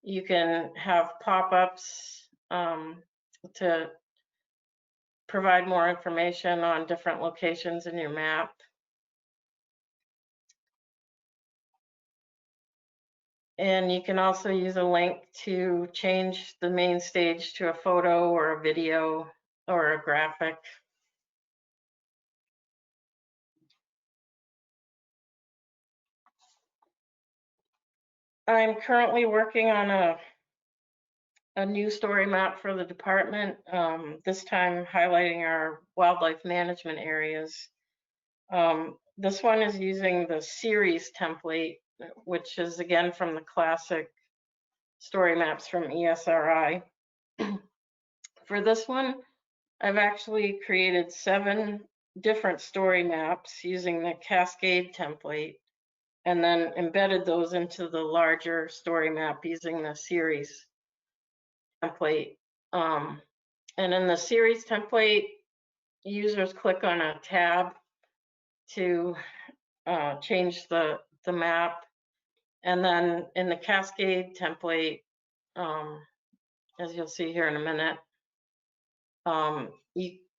You can have pop-ups to provide more information on different locations in your map. And you can also use a link to change the main stage to a photo or a video or a graphic. I'm currently working on a new story map for the department, this time highlighting our wildlife management areas. This one is using the series template, which is again from the classic story maps from ESRI. For this one, I've actually created 7 different story maps using the Cascade template, and then embedded those into the larger story map using the series template. And in the series template, users click on a tab to change the map. And then in the Cascade template, as you'll see here in a minute,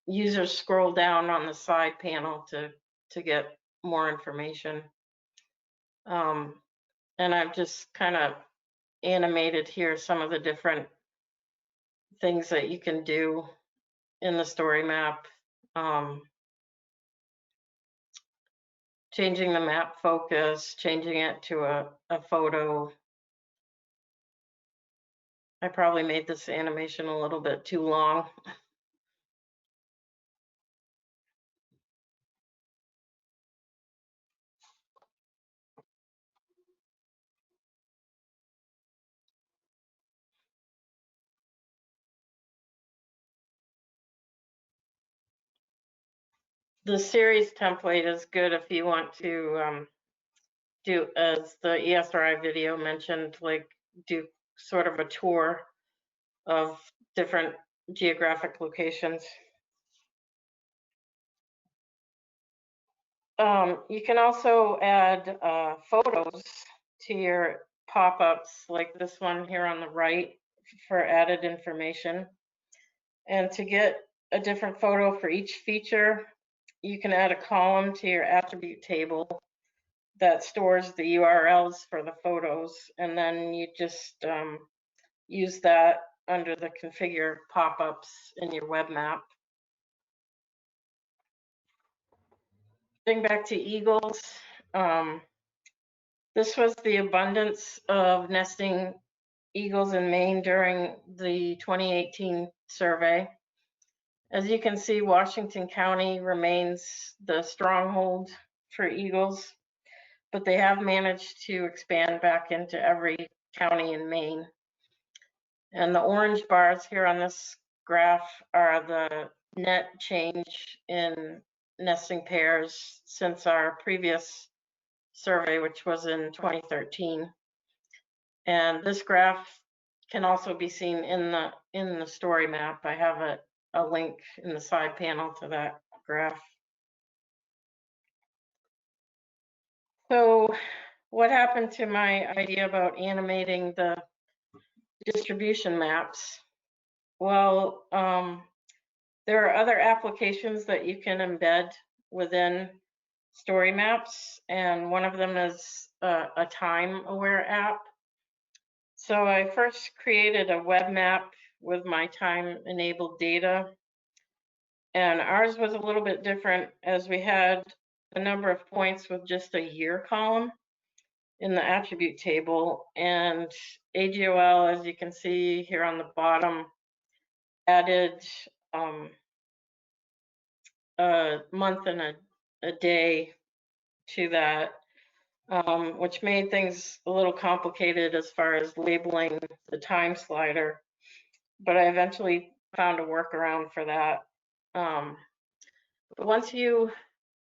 users scroll down on the side panel to get more information. And I've just kind of animated here some of the different things that you can do in the story map. Changing the map focus, changing it to a photo. I probably made this animation a little bit too long. The series template is good if you want to do, as the ESRI video mentioned, like do sort of a tour of different geographic locations. You can also add photos to your pop-ups, like this one here on the right, for added information. And to get a different photo for each feature, you can add a column to your attribute table that stores the URLs for the photos, and then you just use that under the configure pop-ups in your web map. Getting back to eagles, this was the abundance of nesting eagles in Maine during the 2018 survey. As you can see, Washington County remains the stronghold for eagles, but they have managed to expand back into every county in Maine. And the orange bars here on this graph are the net change in nesting pairs since our previous survey, which was in 2013. And this graph can also be seen in the story map. I have a link in the side panel to that graph. So what happened to my idea about animating the distribution maps? Well, there are other applications that you can embed within story maps, and one of them is a time-aware app. So I first created a web map with my time-enabled data, and ours was a little bit different as we had a number of points with just a year column in the attribute table, and AGOL, as you can see here on the bottom, added a month and a day to that, which made things a little complicated as far as labeling the time slider. But I eventually found a workaround for that. But once you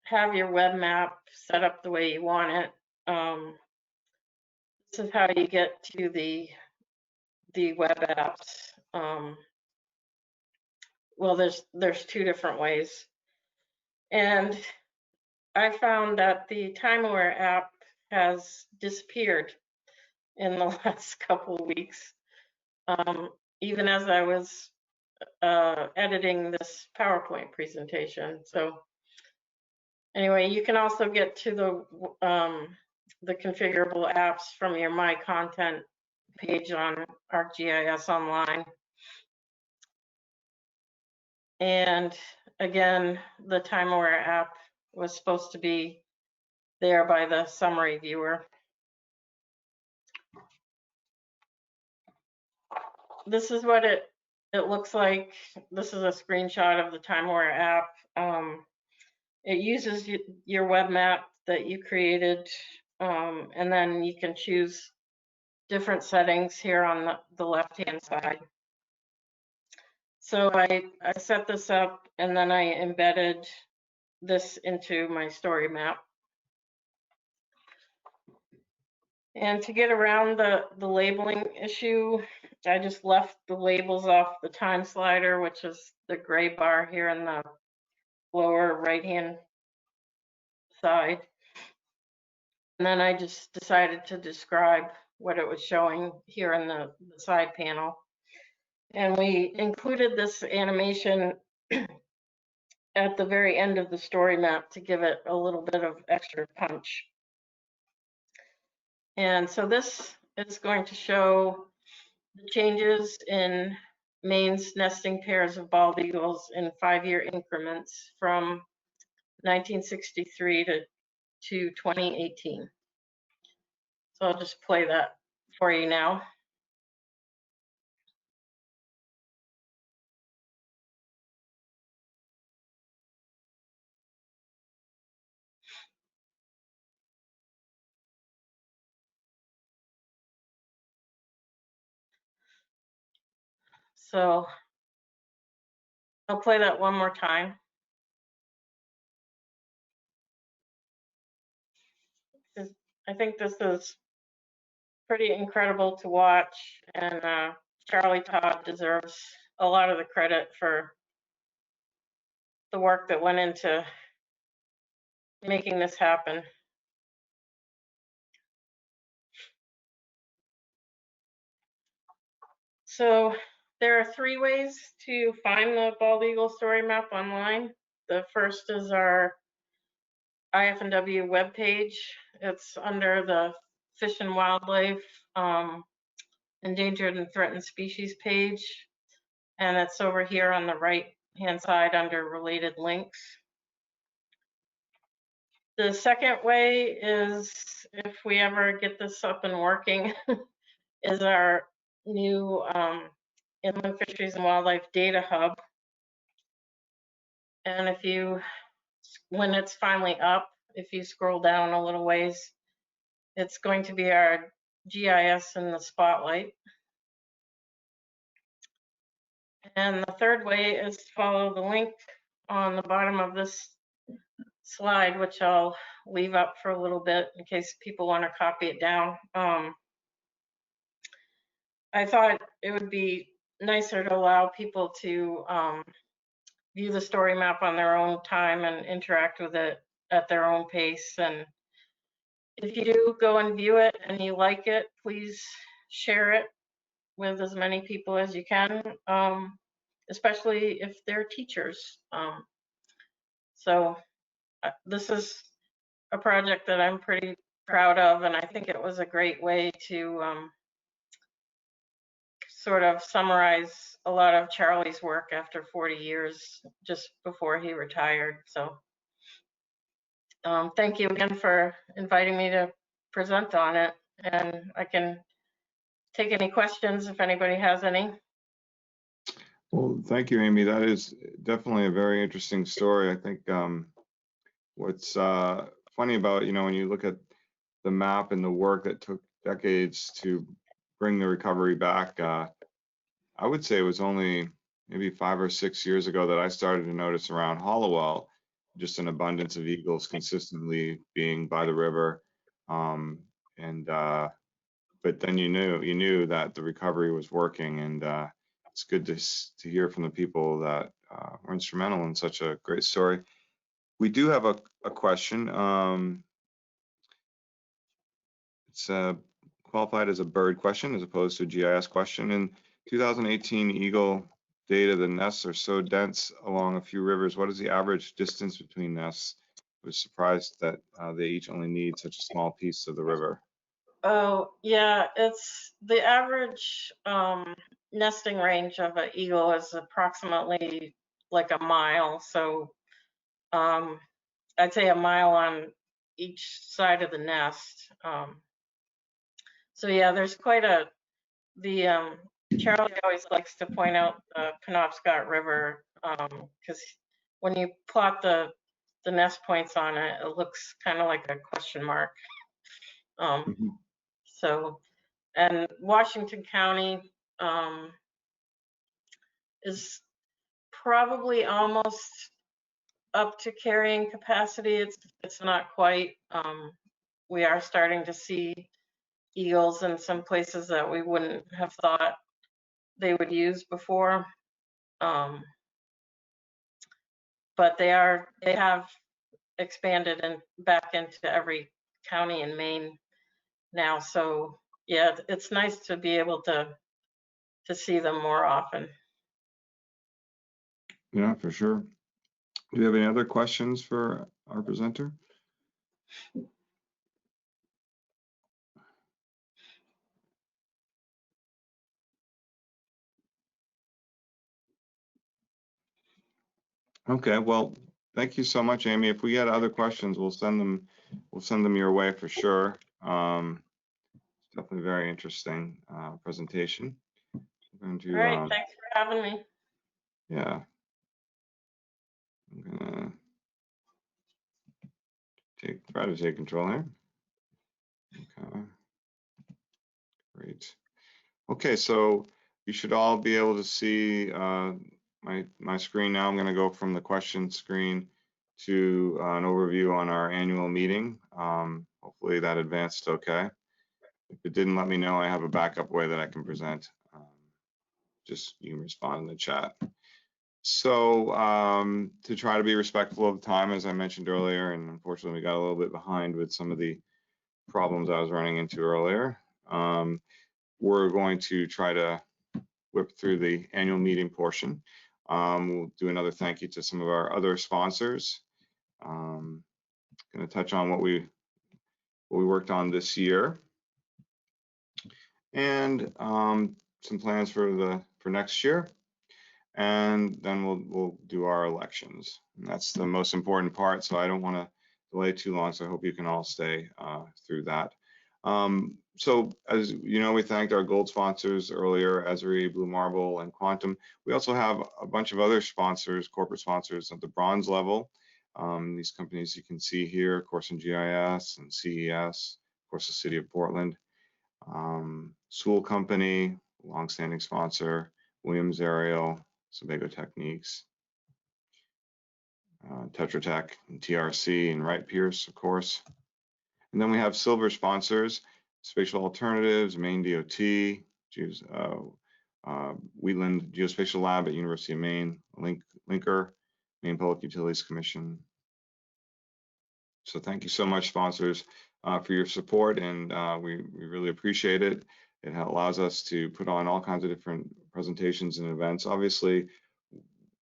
have your web map set up the way you want it, this is how you get to the web apps. Well, there's two different ways. And I found that the Time-Aware app has disappeared in the last couple of weeks, even as I was editing this PowerPoint presentation. So anyway, you can also get to the configurable apps from your My Content page on ArcGIS Online. And again, the Time-Aware app was supposed to be there by the summary viewer. This is what it looks like. This is a screenshot of the Time-Aware app. It uses your web map that you created, and then you can choose different settings here on the left-hand side. So I set this up, and then I embedded this into my StoryMap. And to get around the labeling issue, I just left the labels off the time slider, which is the gray bar here in the lower right-hand side. And then I just decided to describe what it was showing here in the side panel. And we included this animation at the very end of the story map to give it a little bit of extra punch. And so this is going to show the changes in Maine's nesting pairs of bald eagles in 5-year increments from 1963 to 2018. So I'll just play that for you now. So I'll play that one more time. I think this is pretty incredible to watch, and Charlie Todd deserves a lot of the credit for the work that went into making this happen. So there are 3 ways to find the bald eagle story map online. The first is our IF&W webpage. It's under the Fish and Wildlife Endangered and Threatened Species page, and it's over here on the right-hand side under related links. The second way is, if we ever get this up and working, is our new Inland Fisheries and Wildlife Data Hub. And if you, when it's finally up, if you scroll down a little ways, it's going to be our GIS in the spotlight. And the third way is to follow the link on the bottom of this slide, which I'll leave up for a little bit in case people want to copy it down. I thought it would be nicer to allow people to view the story map on their own time and interact with it at their own pace. And if you do go and view it and you like it, please share it with as many people as you can, especially if they're teachers. So this is a project that I'm pretty proud of, and I think it was a great way to sort of summarize a lot of Charlie's work after 40 years, just before he retired. So thank you again for inviting me to present on it, and I can take any questions if anybody has any. Well, thank you, Amy. That is definitely a very interesting story. I think what's funny about, when you look at the map and the work that took decades to bring the recovery back, I would say it was only maybe 5 or 6 years ago that I started to notice around Hollowell just an abundance of eagles consistently being by the river. And but then you knew that the recovery was working, and it's good to hear from the people that were instrumental in such a great story. We do have a question. It's qualified as a bird question as opposed to a GIS question. In 2018 Eagle data, the nests are so dense along a few rivers. What is the average distance between nests? I was surprised that they each only need such a small piece of the river. Oh, yeah, it's the average nesting range of an eagle is approximately like a mile. So I'd say a mile on each side of the nest. So yeah, there's quite Charlie always likes to point out the Penobscot River because when you plot the nest points on it, it looks kind of like a question mark. So, and Washington County is probably almost up to carrying capacity. It's not quite. We are starting to see eagles in some places that we wouldn't have thought they would use before. But they have expanded and back into every county in Maine now. So yeah, it's nice to be able to see them more often. Yeah, for sure. Do you have any other questions for our presenter? Okay, well, thank you so much, Amy. If we get other questions, we'll send them your way for sure. Definitely very interesting presentation. I'm going to, all right, thanks for having me. Yeah. I'm gonna try to take control here. Okay. Great. Okay, so you should all be able to see my screen now. I'm going to go from the question screen to an overview on our annual meeting. Hopefully that advanced okay. If it didn't, let me know. I have a backup way that I can present. Just you can respond in the chat. So to try to be respectful of the time, as I mentioned earlier, and unfortunately we got a little bit behind with some of the problems I was running into earlier. We're going to try to whip through the annual meeting portion. We'll do another thank you to some of our other sponsors. Going to touch on what we worked on this year, and some plans for next year. And then we'll do our elections. And that's the most important part, so I don't want to delay too long, so I hope you can all stay through that. So as you know, we thanked our gold sponsors earlier, ESRI, Blue Marble, and Quantum. We also have a bunch of other sponsors, corporate sponsors at the bronze level. These companies you can see here, of course, in GIS and CES, of course, the City of Portland. Sewell Company, longstanding sponsor, Williams Aerial, Sebago Techniques, Tetra Tech, and TRC, and Wright Pierce, of course. And then we have silver sponsors, Spatial Alternatives, Maine DOT, Wheatland Geospatial Lab at University of Maine, Linker, Maine Public Utilities Commission. So thank you so much, sponsors, for your support, and we really appreciate it. It allows us to put on all kinds of different presentations and events. Obviously,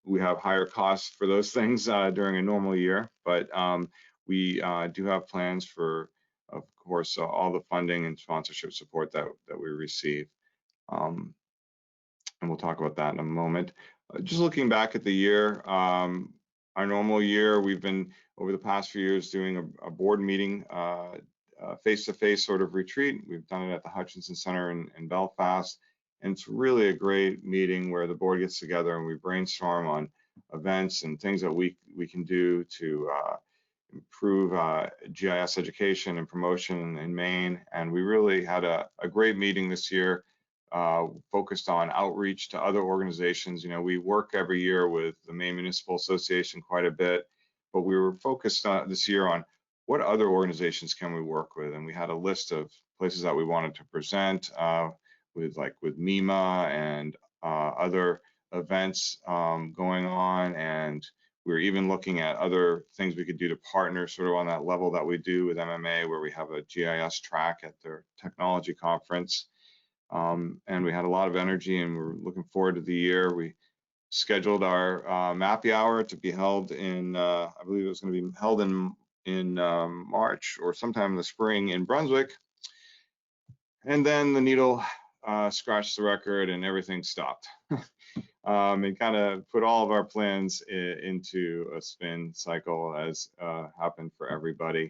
we have higher costs for those things during a normal year, but we do have plans for, of course, all the funding and sponsorship support that we receive. And we'll talk about that in a moment. Just looking back at the year, our normal year, we've been, over the past few years, doing a board meeting, face-to-face sort of retreat. We've done it at the Hutchinson Center in Belfast, And it's really a great meeting where the board gets together and we brainstorm on events and things that we can do to improve GIS education and promotion in Maine. And we really had a great meeting this year, focused on outreach to other organizations. You know, we work every year with the Maine Municipal Association quite a bit, but we were focused this year on what other organizations can we work with. And we had a list of places that we wanted to present with MEMA and other events going on. And we're even looking at other things we could do to partner sort of on that level that we do with MMA, where we have a GIS track at their technology conference. And we had a lot of energy and we're looking forward to the year. We scheduled our Mappy Hour to be held in, I believe it was going to be held in March or sometime in the spring in Brunswick. And then the needle scratched the record and everything stopped. And kind of put all of our plans into a spin cycle, as happened for everybody.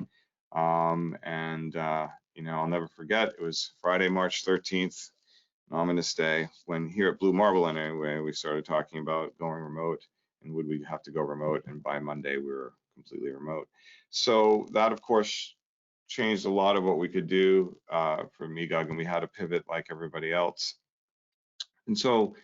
You know, I'll never forget, it was Friday, March 13th, an ominous day, when here at Blue Marble anyway, we started talking about going remote and would we have to go remote, and by Monday we were completely remote. So that, of course, changed a lot of what we could do for MEGUG, and we had to pivot like everybody else. And so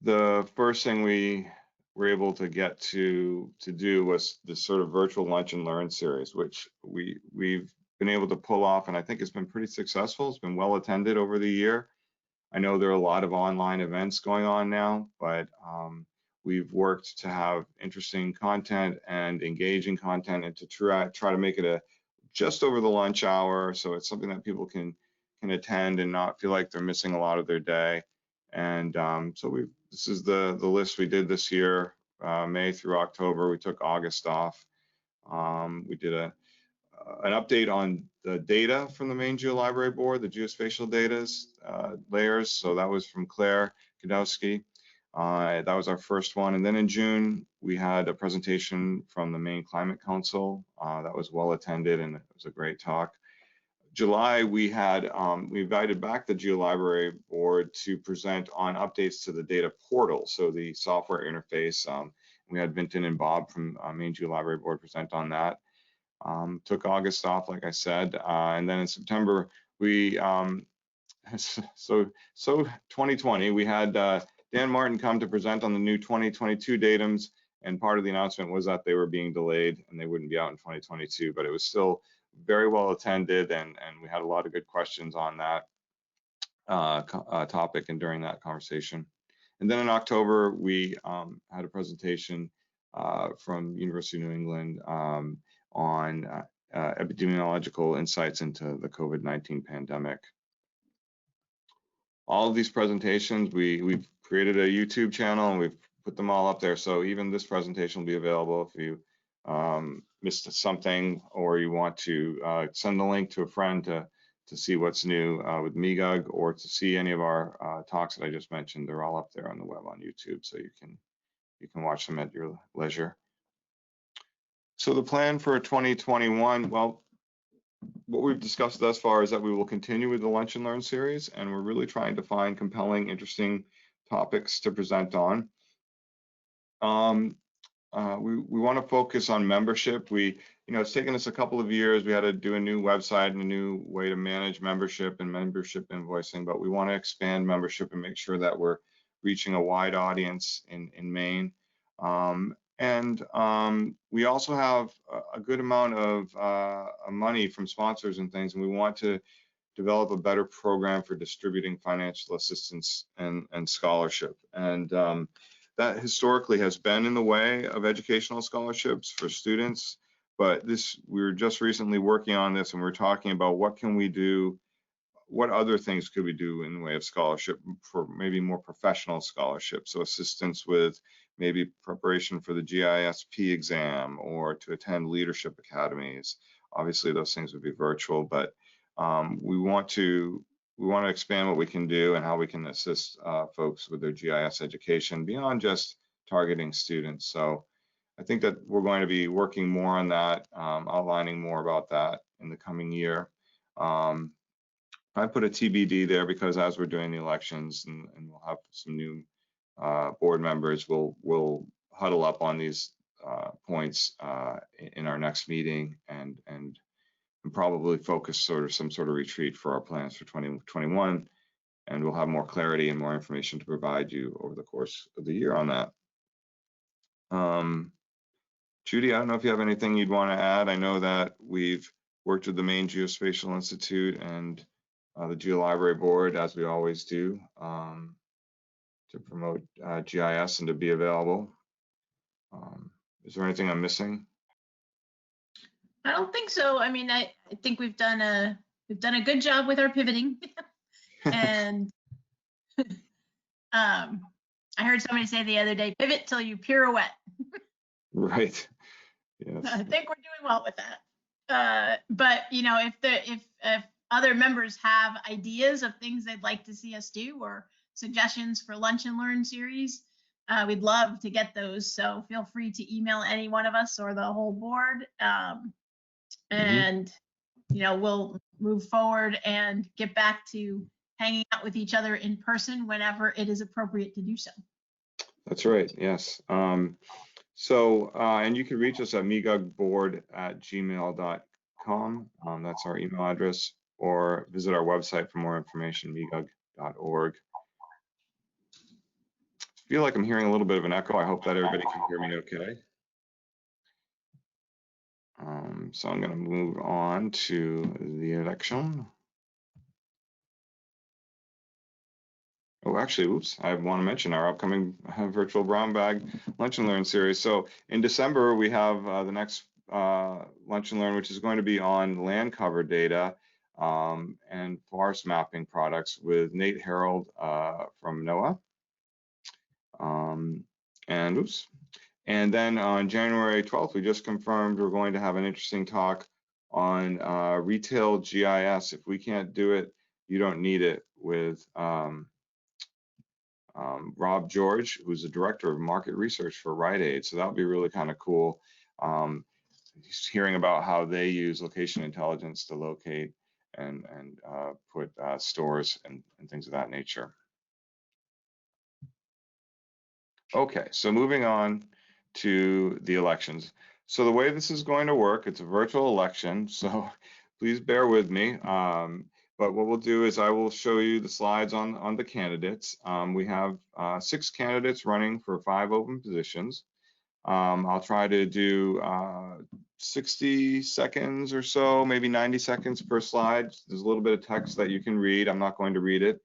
the first thing we were able to get to do was this sort of virtual lunch and learn series, which we've been able to pull off, and I think it's been pretty successful. It's been well attended over the year. I know there are a lot of online events going on now, but we've worked to have interesting content and engaging content, and to try to make it just over the lunch hour, so it's something that people can attend and not feel like they're missing a lot of their day. And so this is the list we did this year, May through October. We took August off. We did an update on the data from the Maine GeoLibrary Board, the geospatial data layers. So that was from Claire Gadowski. That was our first one. And then in June, we had a presentation from the Maine Climate Council. That was well attended and it was a great talk. July, we invited back the GeoLibrary Board to present on updates to the data portal, so the software interface. We had Vinton and Bob from Maine GeoLibrary Board present on that. Took August off, like I said, and then in September, we, so 2020, we had Dan Martin come to present on the new 2022 datums, and part of the announcement was that they were being delayed and they wouldn't be out in 2022, but it was still very well attended, and we had a lot of good questions on that topic and during that conversation. And then in October, we had a presentation from University of New England on epidemiological insights into the COVID-19 pandemic. All of these presentations, we've created a YouTube channel and we've put them all up there. So even this presentation will be available if you missed something or you want to send the link to a friend to see what's new with MEGUG, or to see any of our talks that I just mentioned. They're all up there on the web on YouTube, so you can watch them at your leisure. So the plan for 2021, well, what we've discussed thus far is that we will continue with the Lunch and Learn series, and we're really trying to find compelling, interesting topics to present on. We want to focus on membership. It's taken us a couple of years. We had to do a new website and a new way to manage membership and membership invoicing, but we want to expand membership and make sure that we're reaching a wide audience in Maine. We also have a good amount of money from sponsors and things, and we want to develop a better program for distributing financial assistance and scholarship. And that historically has been in the way of educational scholarships for students, but we're just recently working on this, and we're talking about what can we do, what other things could we do in the way of scholarship for maybe more professional scholarships, so assistance with maybe preparation for the GISP exam or to attend leadership academies. Obviously those things would be virtual, but we want to expand what we can do and how we can assist folks with their GIS education beyond just targeting students. So I think that we're going to be working more on that, outlining more about that in the coming year. I put a TBD there because as we're doing the elections and we'll have some new board members, we'll huddle up on these points in our next meeting and probably focus some sort of retreat for our plans for 2021, and we'll have more clarity and more information to provide you over the course of the year on that. Judy, I don't know if you have anything you'd want to add. I know that we've worked with the Maine Geospatial Institute and the GeoLibrary Board, as we always do, to promote GIS and to be available. Is there anything I'm missing? I don't think so. I mean, I think we've done a good job with our pivoting, and I heard somebody say the other day, "Pivot till you pirouette." Right. Yes. I think we're doing well with that. But you know, if other members have ideas of things they'd like to see us do or suggestions for Lunch and Learn series, we'd love to get those. So feel free to email any one of us or the whole board. And you know, we'll move forward and get back to hanging out with each other in person whenever it is appropriate to do so. That's right. Yes. And you can reach us at megugboard@gmail.com. That's our email address, or visit our website for more information, megug.org. I feel like I'm hearing a little bit of an echo. I hope that everybody can hear me okay. So I'm going to move on to the election. Oh, actually, oops, I want to mention our upcoming virtual brown bag Lunch and Learn series. So in December, we have the next Lunch and Learn, which is going to be on land cover data and forest mapping products with Nate Harold from NOAA. And then on January 12th, we just confirmed we're going to have an interesting talk on retail GIS. If we can't do it, you don't need it, with Rob George, who's the director of market research for Rite Aid. So that'll be really kind of cool. Just hearing about how they use location intelligence to locate and put stores and things of that nature. Okay, so moving on to the elections. So the way this is going to work, it's a virtual election, so please bear with me. But what we'll do is I will show you the slides on the candidates. We have 6 candidates running for 5 open positions. I'll try to do 60 seconds or so, maybe 90 seconds per slide. There's a little bit of text that you can read. I'm not going to read it,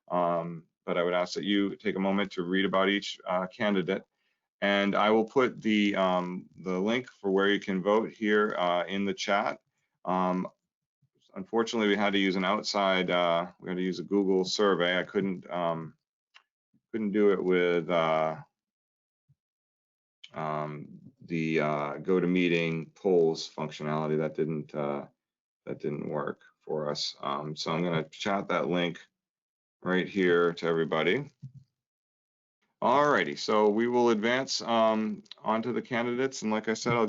but I would ask that you take a moment to read about each candidate. And I will put the link for where you can vote here in the chat. Unfortunately, we had to use an outside, we had to use a Google survey. I couldn't do it with the GoToMeeting polls functionality. That didn't work for us. So I'm going to chat that link right here to everybody. Alrighty, so we will advance onto the candidates, and like I said, I'll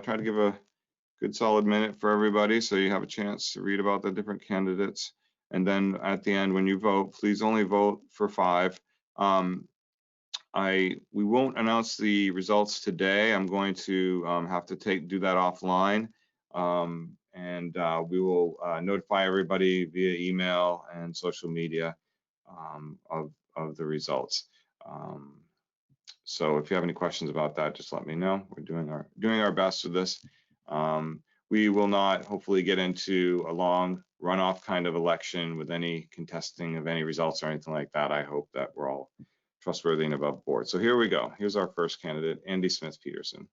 try to give a good solid minute for everybody so you have a chance to read about the different candidates. And then at the end, when you vote, please only vote for 5. We won't announce the results today. I'm going to have to do that offline, and we will notify everybody via email and social media of the results. So if you have any questions about that, just let me know. We're doing our best with this. We will not hopefully get into a long runoff kind of election with any contesting of any results or anything like that. I hope that we're all trustworthy and above board. So here we go. Here's our first candidate, Andy Smith-Peterson.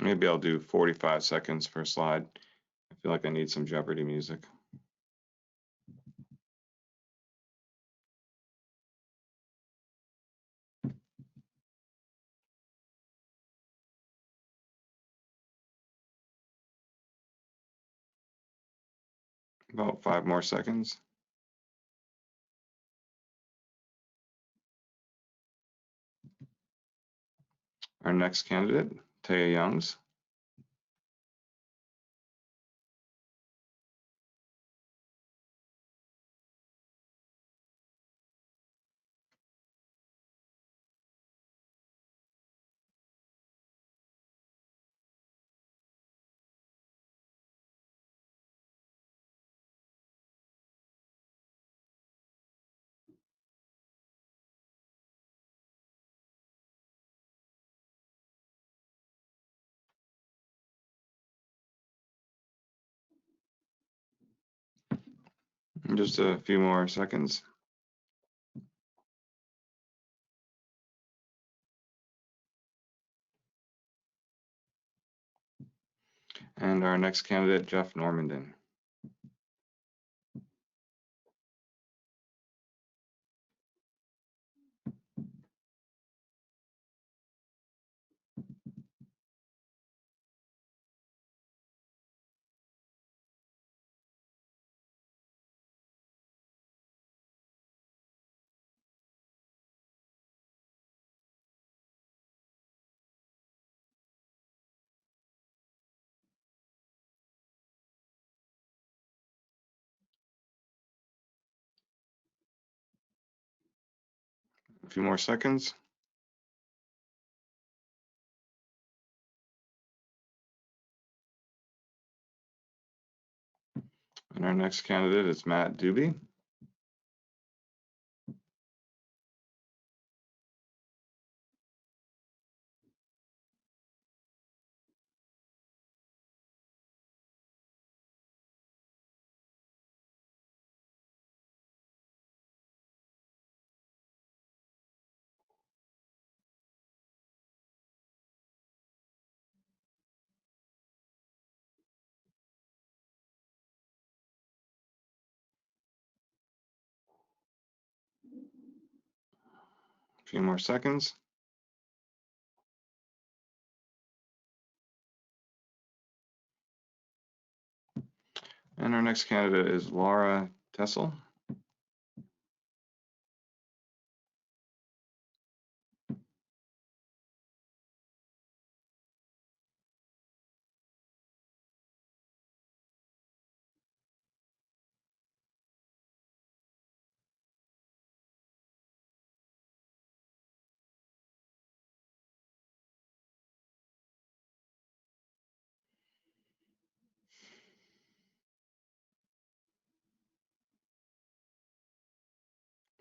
Maybe I'll do 45 seconds per slide. I feel like I need some Jeopardy music. About 5 more seconds. Our next candidate, Taya Youngs. Just a few more seconds. And our next candidate, Jeff Normandin. A few more seconds. And our next candidate is Matt Doobie. A few more seconds. And our next candidate is Laura Tessel.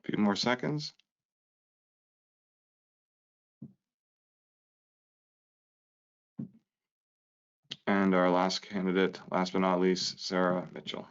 A few more seconds. And our last candidate, last but not least, Sarah Mitchell.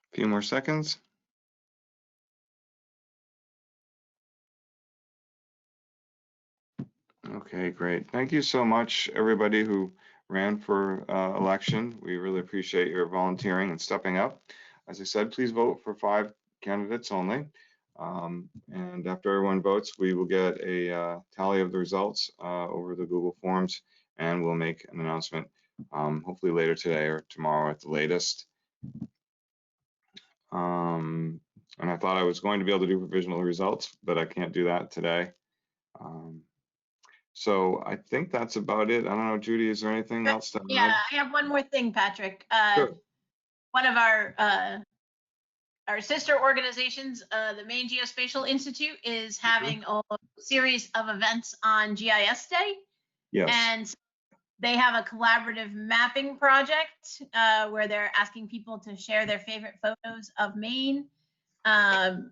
A few more seconds. Okay, great. Thank you so much, everybody who ran for election. We really appreciate your volunteering and stepping up. As I said, please vote for 5 candidates only. And after everyone votes, we will get a tally of the results over the Google Forms, and we'll make an announcement hopefully later today or tomorrow at the latest. And I thought I was going to be able to do provisional results, but I can't do that today. So I think that's about it. I don't know, Judy, is there anything else to add? Yeah, I have one more thing, Patrick. Sure. One of our sister organizations, the Maine Geospatial Institute, is having a series of events on GIS Day. Yes. And they have a collaborative mapping project where they're asking people to share their favorite photos of Maine to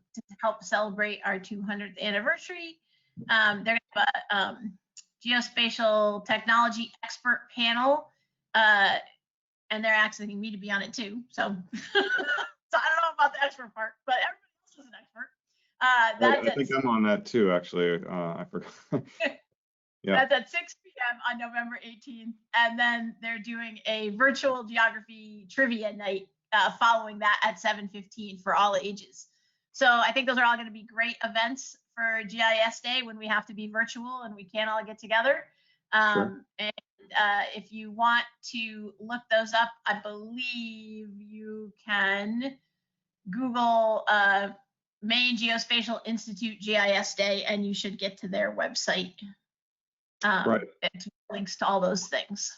help celebrate our 200th anniversary. They're going to have a geospatial technology expert panel, and they're asking me to be on it too. So, so I don't know about the expert part, but everybody else is an expert. I think I'm on that too, actually. I forgot. Yeah. That's at 6 p.m. on November 18th. And then they're doing a virtual geography trivia night following that at 7:15 for all ages. So I think those are all going to be great events for GIS Day when we have to be virtual and we can't all get together. Sure. And if you want to look those up, I believe you can Google Maine Geospatial Institute GIS Day, and you should get to their website. Right. It links to all those things.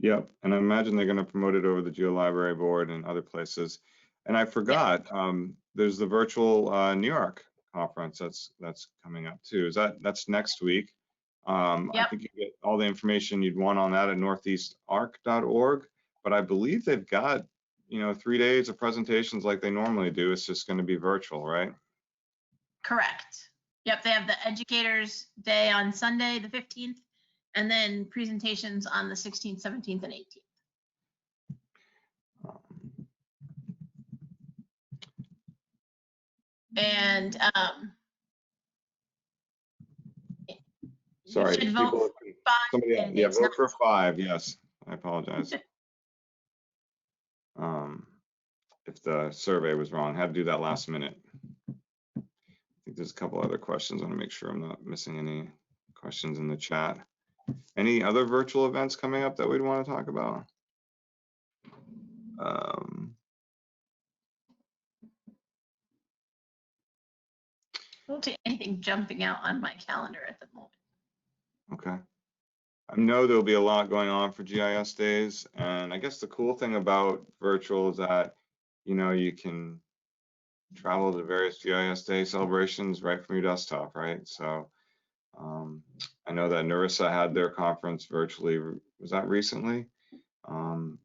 Yep. And I imagine they're going to promote it over the GeoLibrary Board and other places. And I forgot, there's the virtual New York conference that's coming up too. That's next week. I think you get all the information you'd want on that at northeastarc.org. But I believe they've got 3 days of presentations like they normally do. It's just going to be virtual, right? Correct. Yep, they have the Educators Day on Sunday, the 15th, and then presentations on the 16th, 17th, and 18th. And sorry, you should vote for 5 candidates. Vote for 5. Yes, I apologize. If the survey was wrong, I had to do that last minute. I think there's a couple other questions. I want to make sure I'm not missing any questions in the chat. Any other virtual events coming up that we'd want to talk about? I don't see anything jumping out on my calendar at the moment. Okay. I know there'll be a lot going on for GIS days, and I guess the cool thing about virtual is that you can travel to various GIS Day celebrations right from your desktop, right? So I know that Narissa had their conference virtually. Was that recently? And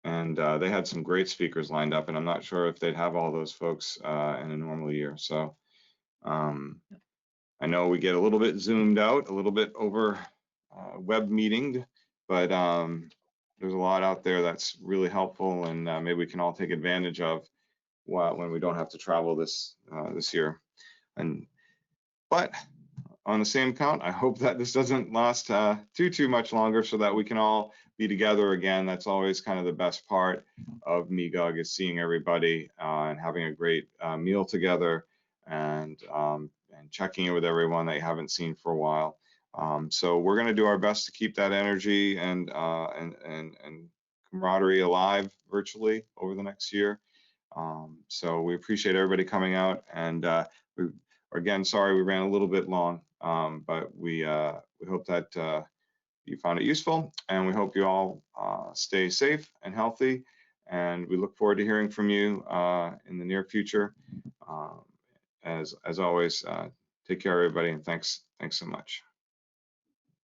they had some great speakers lined up, and I'm not sure if they'd have all those folks in a normal year. So I know we get a little bit zoomed out, a little bit over web meeting, but there's a lot out there that's really helpful, and maybe we can all take advantage of when we don't have to travel this year. But on the same count, I hope that this doesn't last too much longer, so that we can all be together again. That's always kind of the best part of MEGUG, is seeing everybody and having a great meal together, and checking in with everyone that you haven't seen for a while. So we're going to do our best to keep that energy and camaraderie alive virtually over the next year. So we appreciate everybody coming out, and again, sorry we ran a little bit long, but we hope that you found it useful, and we hope you all stay safe and healthy, and we look forward to hearing from you in the near future. As always, take care, everybody, and thanks so much.